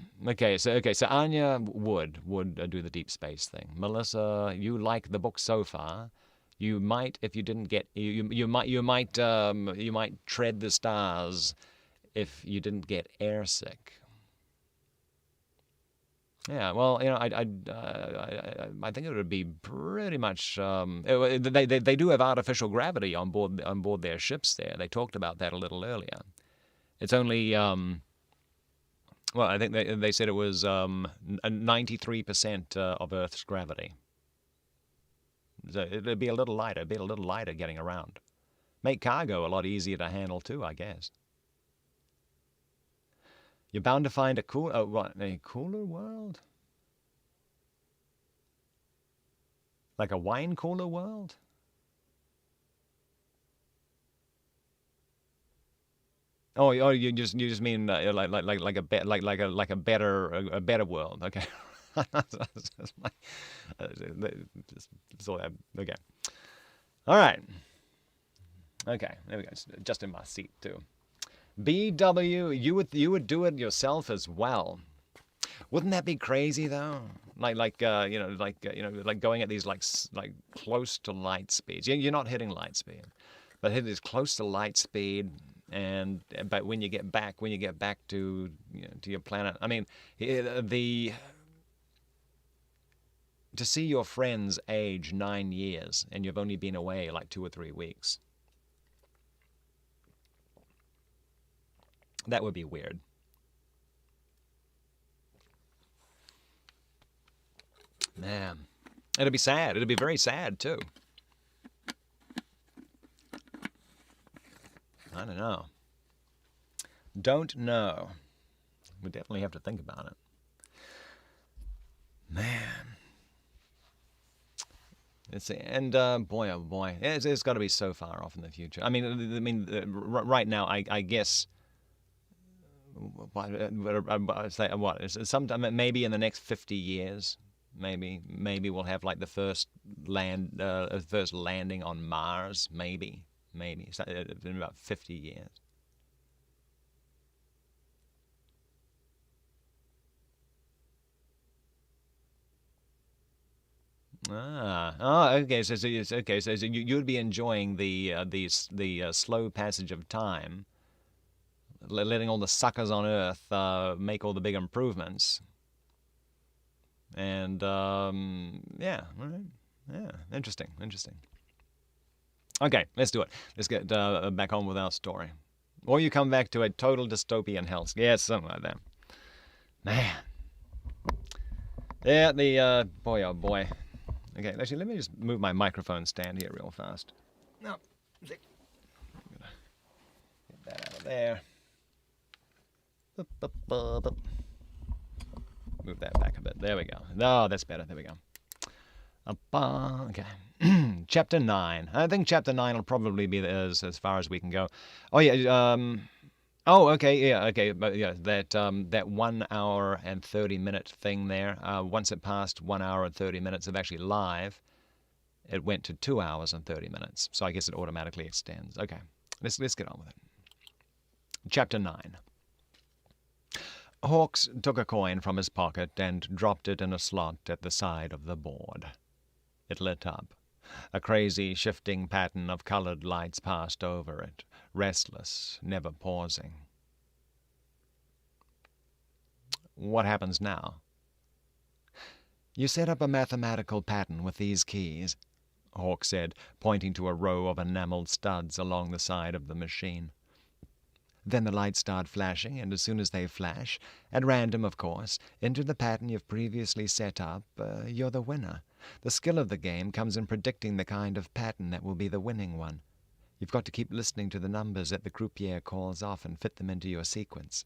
Anya would do the deep space thing. Melissa, you like the book so far. You might, if you didn't get, you might tread the stars if you didn't get airsick. Yeah, well, I think it would be pretty much. They do have artificial gravity on board their ships. There, they talked about that a little earlier. It's only, I think they said it was 93% of Earth's gravity. So it'd be a little lighter. Getting around. Make cargo a lot easier to handle too, I guess. You're bound to find a cooler world? Like a wine cooler world? Oh, you just mean like a better world. Okay. Okay. All right. Okay. There we go. Just in my seat too. BW, you would do it yourself as well. Wouldn't that be crazy though? Like going at these like close to light speeds. You're not hitting light speed, but hitting this close to light speed. But when you get back to to your planet, I mean, to see your friends age 9 years and you've only been away like 2 or 3 weeks, that would be weird. Man, it'd be sad. It'd be very sad too. I don't know. Don't know. We definitely have to think about it. Man. Boy, oh boy, it's got to be so far off in the future. I mean, right now, I guess. Sometime maybe in the next 50 years, maybe we'll have like the first landing on Mars. Maybe in about 50 years. Okay. So you'd be enjoying the slow passage of time, letting all the suckers on Earth make all the big improvements. And yeah, all right. Yeah, interesting. Okay, let's do it. Let's get back on with our story. Or you come back to a total dystopian hell. Yeah, something like that. Man. Yeah, boy, oh boy. Okay, actually, let me just move my microphone stand here real fast. No, get that out of there. Move that back a bit. There we go. Oh, that's better. There we go. Okay. Chapter 9. I think Chapter 9 will probably be as far as we can go. Oh, yeah. Okay. Yeah, okay. But yeah, that 1 hour and 30 minute thing there, once it passed 1 hour and 30 minutes of actually live, it went to 2 hours and 30 minutes. So I guess it automatically extends. Okay. Let's get on with it. Chapter 9. Hawks took a coin from his pocket and dropped it in a slot at the side of the board. It lit up. A crazy, shifting pattern of colored lights passed over it, restless, never pausing. What happens now? You set up a mathematical pattern with these keys, Hawk said, pointing to a row of enameled studs along the side of the machine. Then the lights start flashing, and as soon as they flash, at random of course, into the pattern you've previously set up, you're the winner. The skill of the game comes in predicting the kind of pattern that will be the winning one. You've got to keep listening to the numbers that the croupier calls off and fit them into your sequence.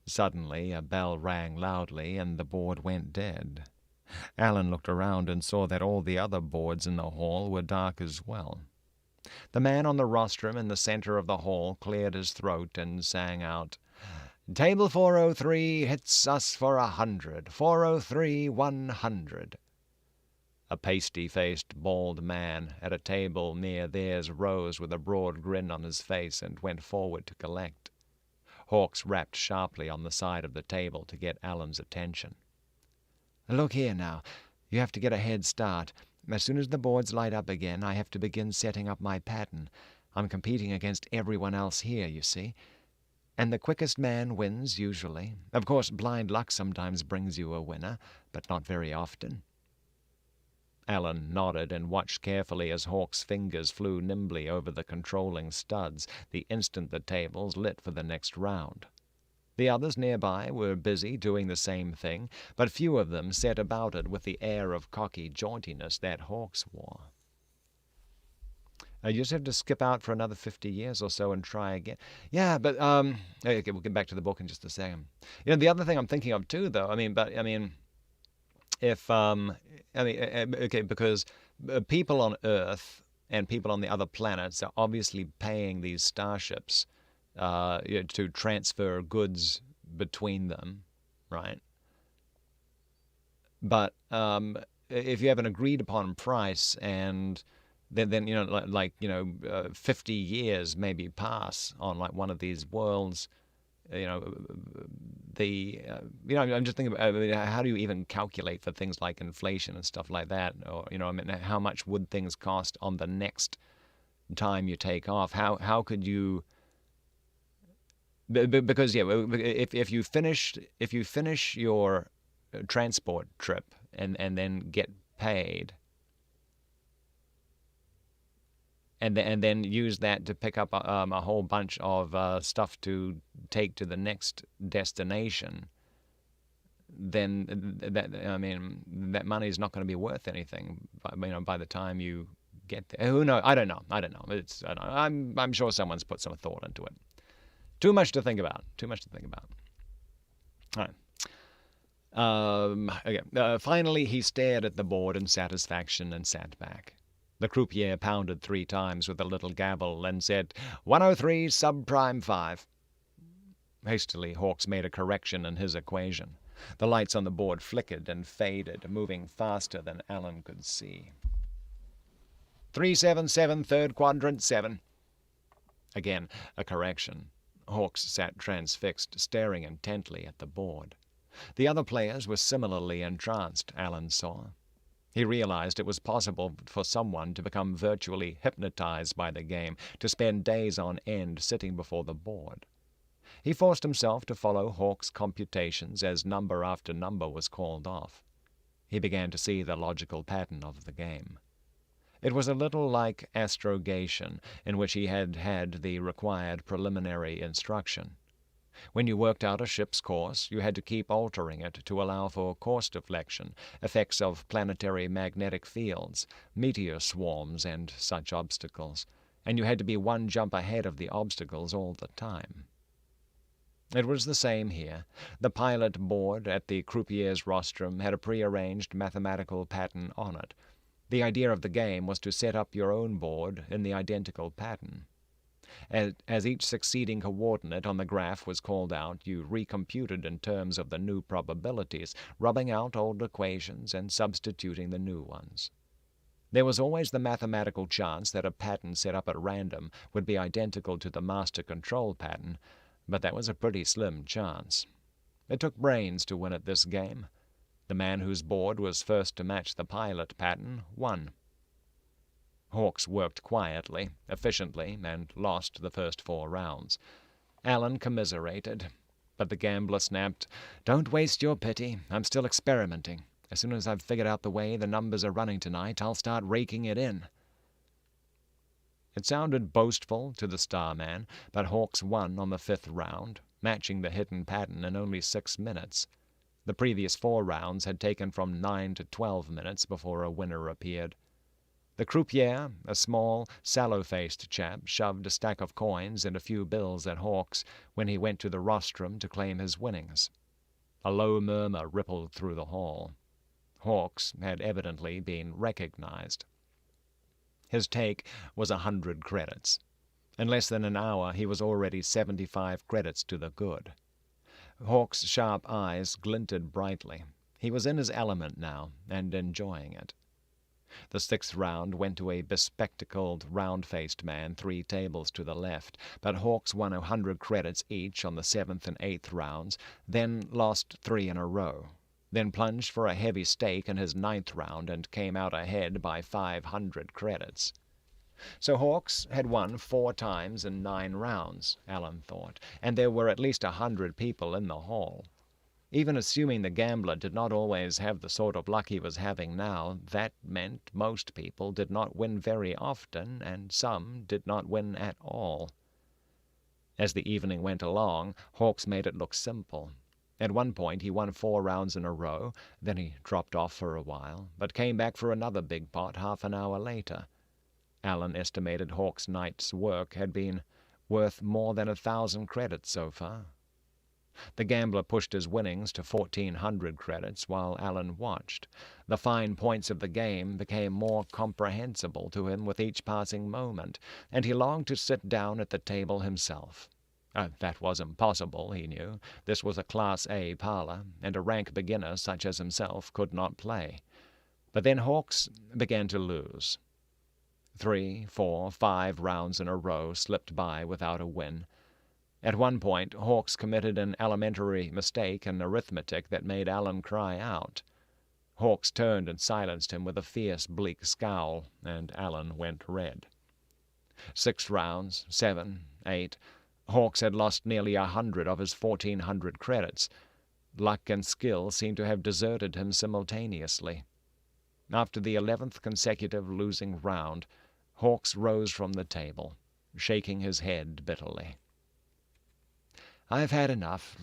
Suddenly a bell rang loudly, and the board went dead. Alan looked around and saw that all the other boards in the hall were dark as well. The man on the rostrum in the center of the hall cleared his throat and sang out, "Table 403 hits us for 100. 403, 100. A pasty-faced, bald man at a table near theirs rose with a broad grin on his face and went forward to collect. Hawks rapped sharply on the side of the table to get Alan's attention. "Look here now. You have to get a head start. As soon as the boards light up again, I have to begin setting up my pattern. I'm competing against everyone else here, you see. And the quickest man wins, usually. Of course, blind luck sometimes brings you a winner, but not very often." Alan nodded and watched carefully as Hawk's fingers flew nimbly over the controlling studs the instant the tables lit for the next round. The others nearby were busy doing the same thing, but few of them set about it with the air of cocky jauntiness that Hawks wore. You just have to skip out for another 50 years or so and try again. Yeah, but okay, we'll get back to the book in just a second. The other thing I'm thinking of too, though, if okay, because people on Earth and people on the other planets are obviously paying these starships to transfer goods between them, right? But if you have an agreed upon price, and then 50 years maybe pass on like one of these worlds, I'm just thinking about, how do you even calculate for things like inflation and stuff like that? Or how much would things cost on the next time you take off? How could you? Because if you finish your transport trip and then get paid, and then use that to pick up a whole bunch of stuff to take to the next destination, then that money is not going to be worth anything. By the time you get there, who knows? I don't know. I'm sure someone's put some thought into it. Too much to think about. All right. Okay. Finally, he stared at the board in satisfaction and sat back. The croupier pounded 3 times with a little gavel and said, 103 subprime 5. Hastily, Hawks made a correction in his equation. The lights on the board flickered and faded, moving faster than Alan could see. 377, third quadrant 7. Again, a correction. Hawks sat transfixed, staring intently at the board. The other players were similarly entranced, Alan saw. He realized it was possible for someone to become virtually hypnotized by the game, to spend days on end sitting before the board. He forced himself to follow Hawk's computations as number after number was called off. He began to see the logical pattern of the game. It was a little like astrogation, in which he had had the required preliminary instruction. When you worked out a ship's course, you had to keep altering it to allow for course deflection, effects of planetary magnetic fields, meteor swarms, and such obstacles, and you had to be one jump ahead of the obstacles all the time. It was the same here. The pilot board at the croupier's rostrum had a prearranged mathematical pattern on it. The idea of the game was to set up your own board in the identical pattern. As each succeeding coordinate on the graph was called out, you recomputed in terms of the new probabilities, rubbing out old equations and substituting the new ones. There was always the mathematical chance that a pattern set up at random would be identical to the master control pattern, but that was a pretty slim chance. It took brains to win at this game. The man whose board was first to match the pilot pattern won. Hawks worked quietly, efficiently, and lost the first 4 rounds. Alan commiserated, but the gambler snapped, "Don't waste your pity. I'm still experimenting. As soon as I've figured out the way the numbers are running tonight, I'll start raking it in." It sounded boastful to the Starman, but Hawks won on the 5th round, matching the hidden pattern in only 6 minutes. The previous 4 rounds had taken from 9 to 12 minutes before a winner appeared. The croupier, a small, sallow-faced chap, shoved a stack of coins and a few bills at Hawks when he went to the rostrum to claim his winnings. A low murmur rippled through the hall. Hawks had evidently been recognized. His take was 100 credits. In less than an hour he was already 75 credits to the good. Hawks' sharp eyes glinted brightly. He was in his element now, and enjoying it. The 6th round went to a bespectacled, round-faced man 3 tables to the left, but Hawks won 100 credits each on the 7th and 8th rounds, then lost 3 in a row, then plunged for a heavy stake in his 9th round and came out ahead by 500 credits. So Hawks had won 4 times in 9 rounds, Alan thought, and there were at least 100 people in the hall. Even assuming the gambler did not always have the sort of luck he was having now, that meant most people did not win very often, and some did not win at all. As the evening went along, Hawks made it look simple. At one point he won 4 rounds in a row, then he dropped off for a while, but came back for another big pot half an hour later. Alan estimated Hawk's night's work had been worth more than 1,000 credits so far. The gambler pushed his winnings to 1,400 credits while Alan watched. The fine points of the game became more comprehensible to him with each passing moment, and he longed to sit down at the table himself. That was impossible, he knew. This was a Class A parlor, and a rank beginner such as himself could not play. But then Hawks began to lose. 3, 4, 5 rounds in a row slipped by without a win. At one point, Hawks committed an elementary mistake in arithmetic that made Alan cry out. Hawks turned and silenced him with a fierce, bleak scowl, and Alan went red. 6 rounds, 7, 8. Hawks had lost nearly 100 of his 1,400 credits. Luck and skill seemed to have deserted him simultaneously. After the 11th consecutive losing round, Hawks rose from the table, shaking his head bitterly. "I've had enough.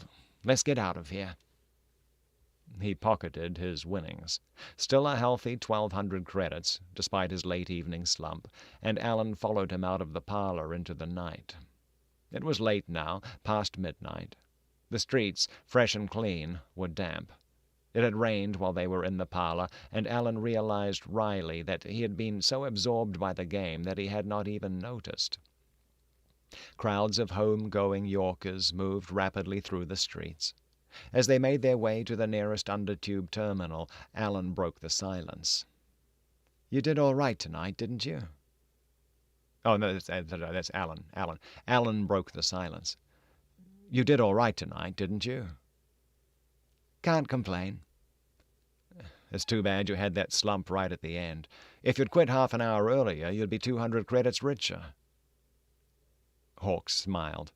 Let's get out of here." He pocketed his winnings. Still a healthy 1,200 credits, despite his late evening slump, and Alan followed him out of the parlor into the night. It was late now, past midnight. The streets, fresh and clean, were damp. It had rained while they were in the parlor, and Alan realized wryly that he had been so absorbed by the game that he had not even noticed. Crowds of home-going Yorkers moved rapidly through the streets. As they made their way to the nearest undertube terminal, Alan broke the silence. "You did all right tonight, didn't you?" Oh, no, that's Alan. Alan broke the silence. "You did all right tonight, didn't you?" "Can't complain." "It's too bad you had that slump right at the end. If you'd quit half an hour earlier, you'd be 200 credits richer." Hawks smiled.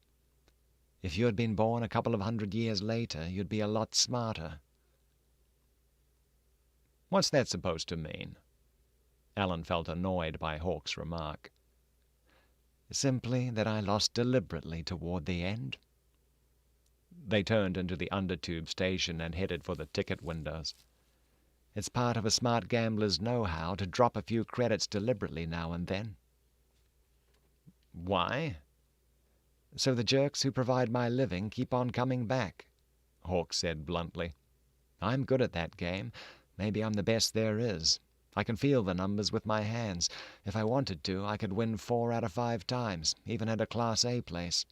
"If you had been born a couple of 100 years later, you'd be a lot smarter." "What's that supposed to mean?" Alan felt annoyed by Hawks' remark. "Simply that I lost deliberately toward the end." They turned into the undertube station and headed for the ticket windows. "It's part of a smart gambler's know-how to drop a few credits deliberately now and then." "Why?" "So the jerks who provide my living keep on coming back," Hawks said bluntly. "I'm good at that game. Maybe I'm the best there is. I can feel the numbers with my hands. If I wanted to, I could win 4 out of 5 times, even at a Class A place."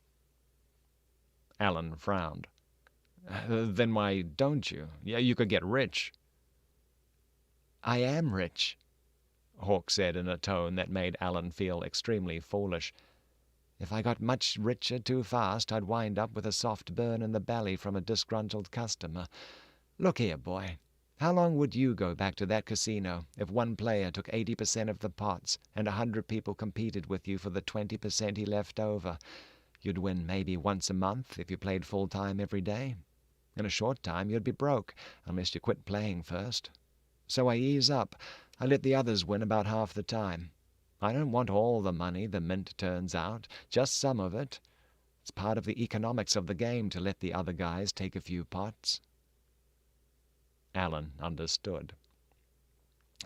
Alan frowned. "Then why don't you? You could get rich." "I am rich," Hawks said in a tone that made Alan feel extremely foolish. "If I got much richer too fast, I'd wind up with a soft burn in the belly from a disgruntled customer. Look here, boy. How long would you go back to that casino if one player took 80% of the pots and 100 people competed with you for the 20% he left over? You'd win maybe once a month if you played full-time every day. In a short time you'd be broke, unless you quit playing first. So I ease up. I let the others win about half the time. I don't want all the money the mint turns out, just some of it. It's part of the economics of the game to let the other guys take a few pots." Alan understood.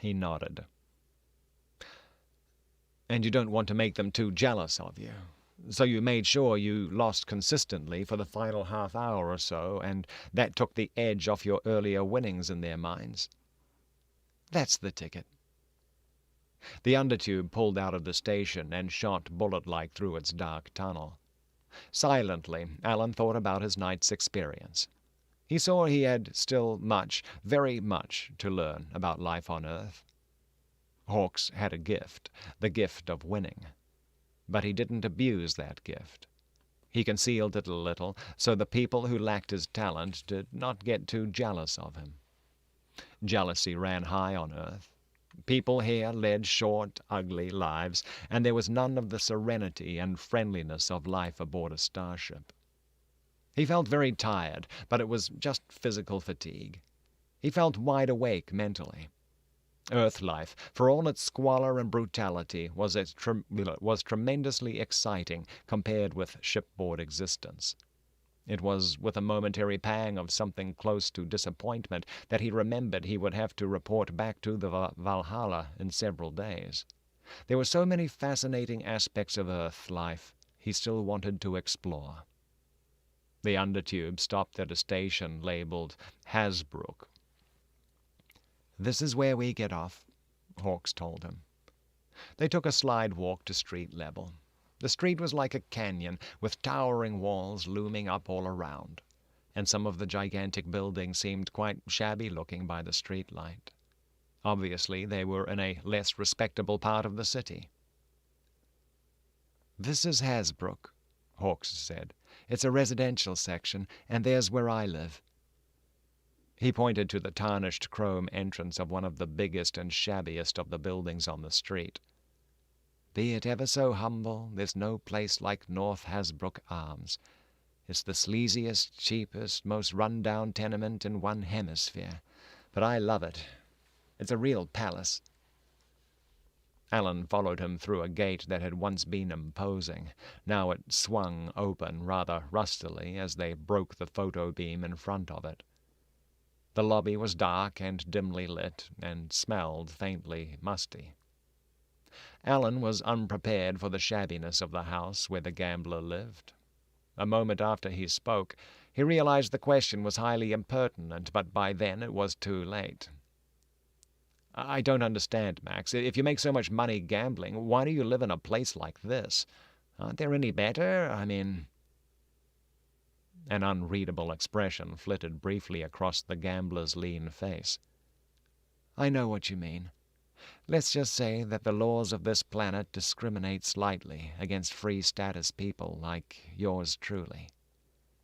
He nodded. "And you don't want to make them too jealous of you. So you made sure you lost consistently for the final half hour or so, and that took the edge off your earlier winnings in their minds." "That's the ticket." The undertube pulled out of the station and shot bullet-like through its dark tunnel. Silently, Alan thought about his night's experience. He saw he had still much, very much, to learn about life on Earth. Hawks had a gift, the gift of winning. But he didn't abuse that gift. He concealed it a little, so the people who lacked his talent did not get too jealous of him. Jealousy ran high on Earth. People here led short, ugly lives, and there was none of the serenity and friendliness of life aboard a starship. He felt very tired, but it was just physical fatigue. He felt wide awake mentally. Earth life, for all its squalor and brutality, was tremendously exciting compared with shipboard existence. It was with a momentary pang of something close to disappointment that he remembered he would have to report back to the Valhalla in several days. There were so many fascinating aspects of Earth life he still wanted to explore. The undertube stopped at a station labeled Hasbrook. "This is where we get off," Hawks told him. They took a slide walk to street level. The street was like a canyon, with towering walls looming up all around, and some of the gigantic buildings seemed quite shabby-looking by the streetlight. Obviously, they were in a less respectable part of the city. "This is Hasbrook," Hawks said. "It's a residential section, and there's where I live." He pointed to the tarnished chrome entrance of one of the biggest and shabbiest of the buildings on the street. "Be it ever so humble, there's no place like North Hasbrook Arms. It's the sleaziest, cheapest, most run-down tenement in one hemisphere. But I love it. It's a real palace." Alan followed him through a gate that had once been imposing. Now it swung open rather rustily as they broke the photo beam in front of it. The lobby was dark and dimly lit, and smelled faintly musty. Alan was unprepared for the shabbiness of the house where the gambler lived. A moment after he spoke, he realized the question was highly impertinent, but by then it was too late. "I don't understand, Max. If you make so much money gambling, why do you live in a place like this? Aren't there any better? I mean—" An unreadable expression flitted briefly across the gambler's lean face. "I know what you mean. Let's just say that the laws of this planet discriminate slightly against free-status people like yours truly.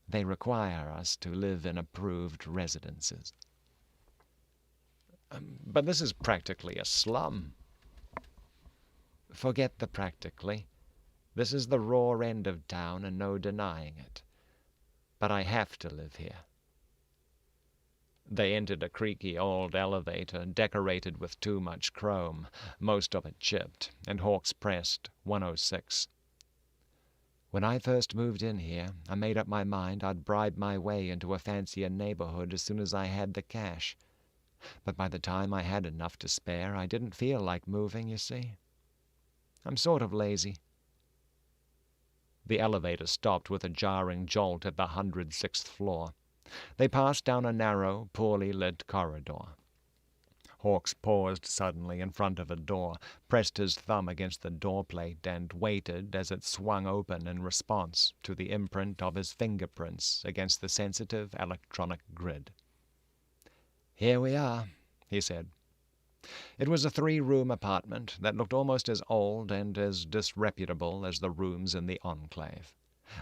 They require us to live in approved residences." "But this is practically a slum." "Forget the practically. This is the raw end of town, and no denying it. But I have to live here." They entered a creaky old elevator decorated with too much chrome, most of it chipped, and Hawks pressed 106. "When I first moved in here, I made up my mind I'd bribe my way into a fancier neighborhood as soon as I had the cash. But by the time I had enough to spare, I didn't feel like moving, you see. I'm sort of lazy." The elevator stopped with a jarring jolt at the 106th floor. They passed down a narrow, poorly lit corridor. Hawks paused suddenly in front of a door, pressed his thumb against the doorplate, and waited as it swung open in response to the imprint of his fingerprints against the sensitive electronic grid. "Here we are," he said. It was a 3-room apartment that looked almost as old and as disreputable as the rooms in the Enclave.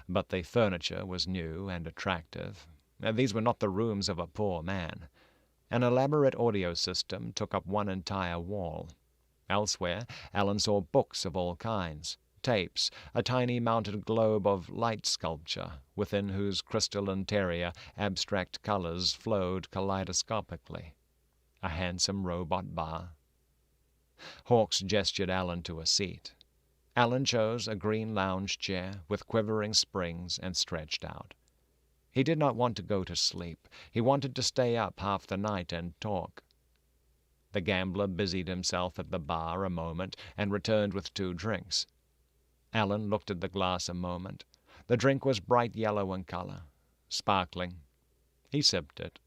But the furniture was new and attractive. These were not the rooms of a poor man. An elaborate audio system took up one entire wall. Elsewhere, Alan saw books of all kinds, tapes, a tiny mounted globe of light sculpture, within whose crystal interior abstract colors flowed kaleidoscopically. A handsome robot bar. Hawks gestured Alan to a seat. Alan chose a green lounge chair with quivering springs and stretched out. He did not want to go to sleep. He wanted to stay up half the night and talk. The gambler busied himself at the bar a moment and returned with 2 drinks. Alan looked at the glass a moment. The drink was bright yellow in color, sparkling. He sipped it.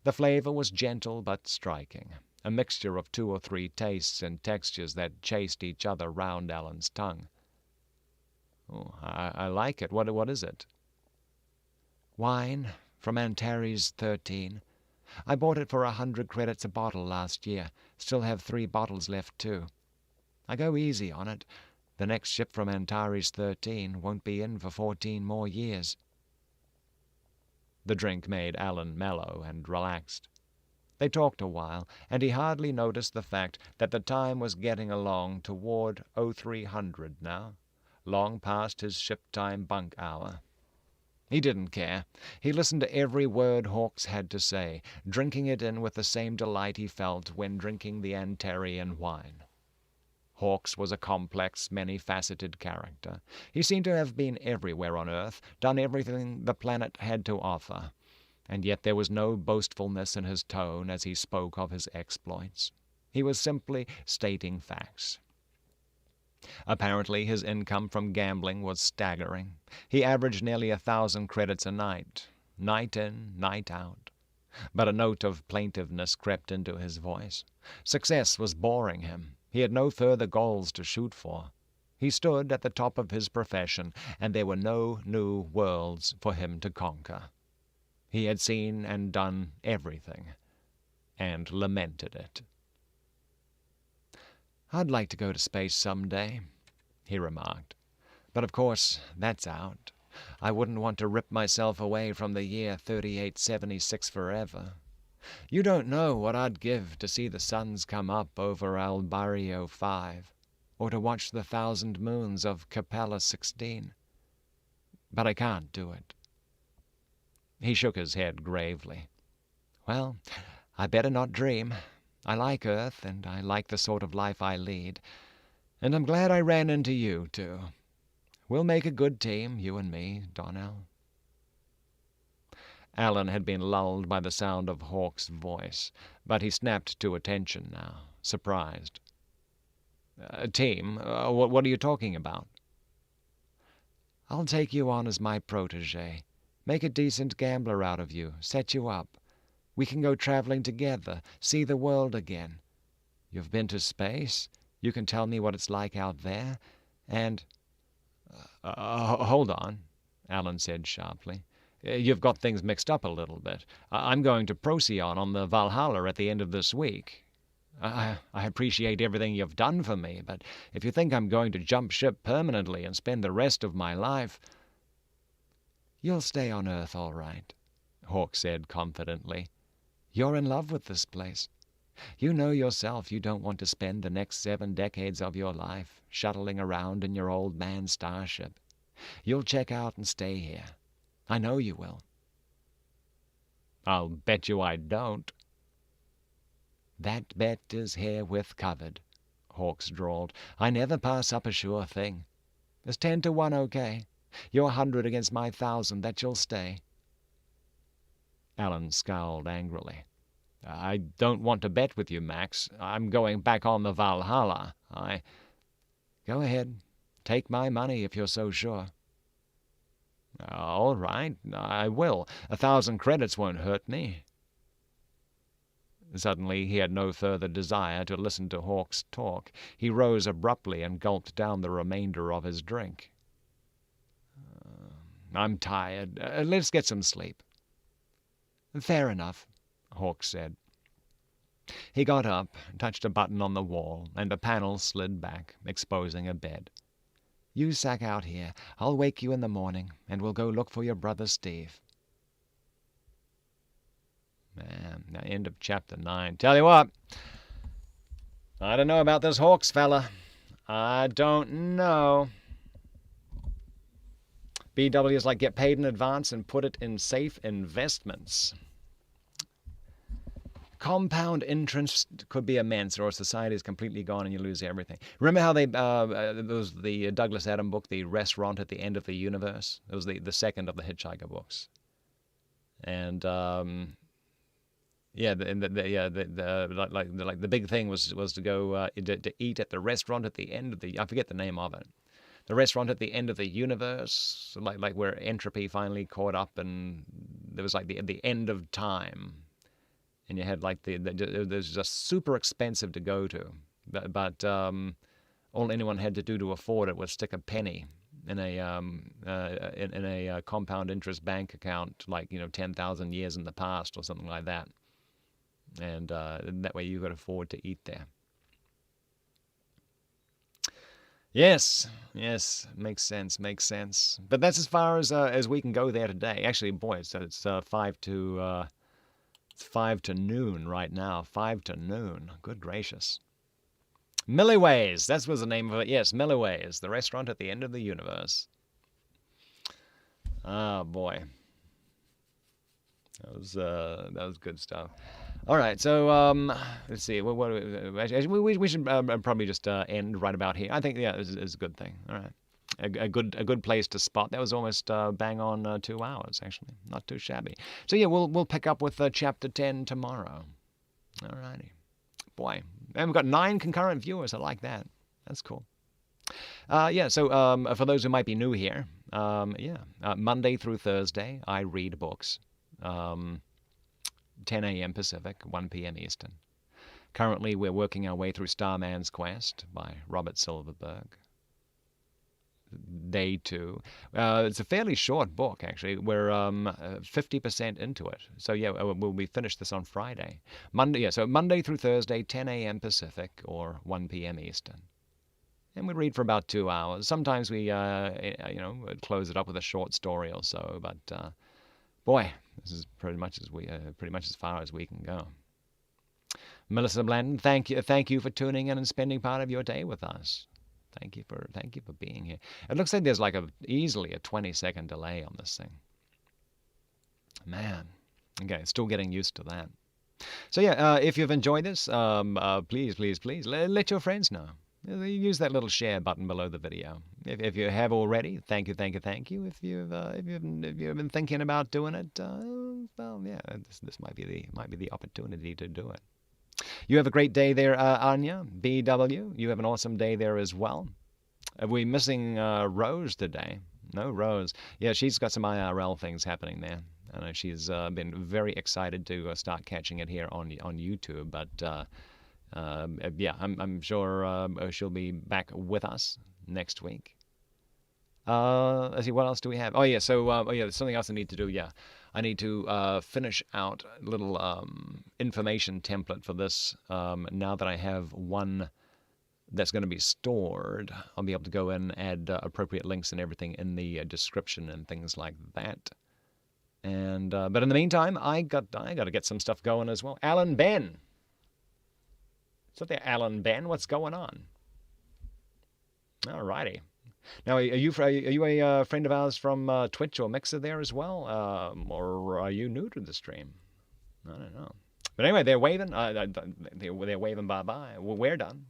The flavor was gentle but striking, a mixture of 2 or 3 tastes and textures that chased each other round Alan's tongue. "Oh, I like it. What is it?" "Wine from Antares 13. I bought it for 100 credits a bottle last year. Still have 3 bottles left, too. I go easy on it. The next ship from Antares 13 won't be in for 14 more years." The drink made Alan mellow and relaxed. They talked a while, and he hardly noticed the fact that the time was getting along toward 0300 now, long past his ship-time bunk hour. He didn't care. He listened to every word Hawks had to say, drinking it in with the same delight he felt when drinking the Antarian wine. Hawks was a complex, many-faceted character. He seemed to have been everywhere on Earth, done everything the planet had to offer, and yet there was no boastfulness in his tone as he spoke of his exploits. He was simply stating facts. Apparently his income from gambling was staggering. He averaged nearly 1,000 credits a night in, night out. But a note of plaintiveness crept into his voice. Success was boring him. He had no further goals to shoot for. He stood at the top of his profession, and there were no new worlds for him to conquer. He had seen and done everything, and lamented it. "I'd like to go to space someday," he remarked. "But of course, that's out. I wouldn't want to rip myself away from the year 3876 forever. You don't know what I'd give to see the suns come up over Albario 5, or to watch the 1,000 moons of Capella 16. But I can't do it." He shook his head gravely. "Well, I better not dream. I like Earth, and I like the sort of life I lead. And I'm glad I ran into you, too. We'll make a good team, you and me, Donnell." Alan had been lulled by the sound of Hawk's voice, but he snapped to attention now, surprised. "Team? What are you talking about?" "I'll take you on as my protege. Make a decent gambler out of you, set you up. We can go traveling together, see the world again. You've been to space. You can tell me what it's like out there. And—" "Hold on," Alan said sharply. "You've got things mixed up a little bit. I'm going to Procyon on the Valhalla at the end of this week. I appreciate everything you've done for me, but if you think I'm going to jump ship permanently and spend the rest of my life—" "You'll stay on Earth all right," Hawk said confidently. "You're in love with this place. You know yourself you don't want to spend the next 7 decades of your life shuttling around in your old man starship. You'll check out and stay here. I know you will." "I'll bet you I don't." "That bet is herewith covered," Hawks drawled. "I never pass up a sure thing. It's 10 to 1, okay? Your 100 against my 1,000 that you'll stay." Alan scowled angrily. "I don't want to bet with you, Max. I'm going back on the Valhalla. "Go ahead. Take my money if you're so sure." "All right, I will. 1,000 credits won't hurt me." Suddenly he had no further desire to listen to Hawk's talk. He rose abruptly and gulped down the remainder of his drink. "I'm tired. Let's get some sleep." "Fair enough," Hawk said. He got up, touched a button on the wall, and a panel slid back, exposing a bed. "You sack out here. I'll wake you in the morning, and we'll go look for your brother Steve." Man, the end of chapter 9. Tell you what, I don't know about this Hawks fella. I don't know. BW is like get paid in advance and put it in safe investments. Compound interest could be immense, or society is completely gone and you lose everything. Remember how there was the Douglas Adams book, The Restaurant at the End of the Universe? It was the second of the Hitchhiker books. And the big thing was to go to eat at the restaurant at the end of the, I forget the name of it. The restaurant at the end of the universe, like where entropy finally caught up, and there was like the end of time. And you had like it was just super expensive to go to, but all anyone had to do to afford it was stick a penny in a compound interest bank account, 10,000 years in the past or something like that, and that way you could afford to eat there. Yes, makes sense. But that's as far as we can go there today. Actually, boy, it's 5 to. It's 5 to noon right now. 5 to noon. Good gracious. Milliways. That was the name of it. Yes, Milliways. The restaurant at the end of the universe. Ah, boy. That was good stuff. All right, so let's see. We should probably just end right about here. I think it's a good thing. All right. A good place to spot. That was almost bang on 2 hours, actually. Not too shabby. So yeah, we'll pick up with chapter 10 tomorrow. Alrighty. Boy, and we've got 9 concurrent viewers. I like that. That's cool. So for those who might be new here, Monday through Thursday, I read books. 10 a.m. Pacific, 1 p.m. Eastern. Currently, we're working our way through Starman's Quest by Robert Silverberg. Day 2. It's a fairly short book, actually. We're 50% into it. So, we'll be finished this on Friday. So Monday through Thursday, 10 a.m. Pacific or 1 p.m. Eastern. And we read for about 2 hours. Sometimes we, close it up with a short story or so. But boy, this is pretty much as far as we can go. Melissa Blandon, thank you for tuning in and spending part of your day with us. Thank you for being here. It looks like there's easily a 20-second delay on this thing. Man, okay, still getting used to that. So if you've enjoyed this, please let your friends know. Use that little share button below the video. If you have already, thank you. If you've been thinking about doing it, this might be the opportunity to do it. You have a great day there, Anya, BW. You have an awesome day there as well. Are we missing Rose today? No, Rose. Yeah, she's got some IRL things happening there. I know she's been very excited to start catching it here on YouTube. But I'm sure she'll be back with us next week. Let's see, what else do we have? There's something else I need to do. I need to finish out a little information template for this. Now that I have one that's going to be stored, I'll be able to go in and add appropriate links and everything in the description and things like that. And but in the meantime, I got to get some stuff going as well. Alan Ben. Is that there, Alan Ben? What's going on? All righty. Now, are you a friend of ours from Twitch or Mixer there as well? Or are you new to the stream? I don't know. But anyway, they're waving. They're waving bye-bye. Well, we're done.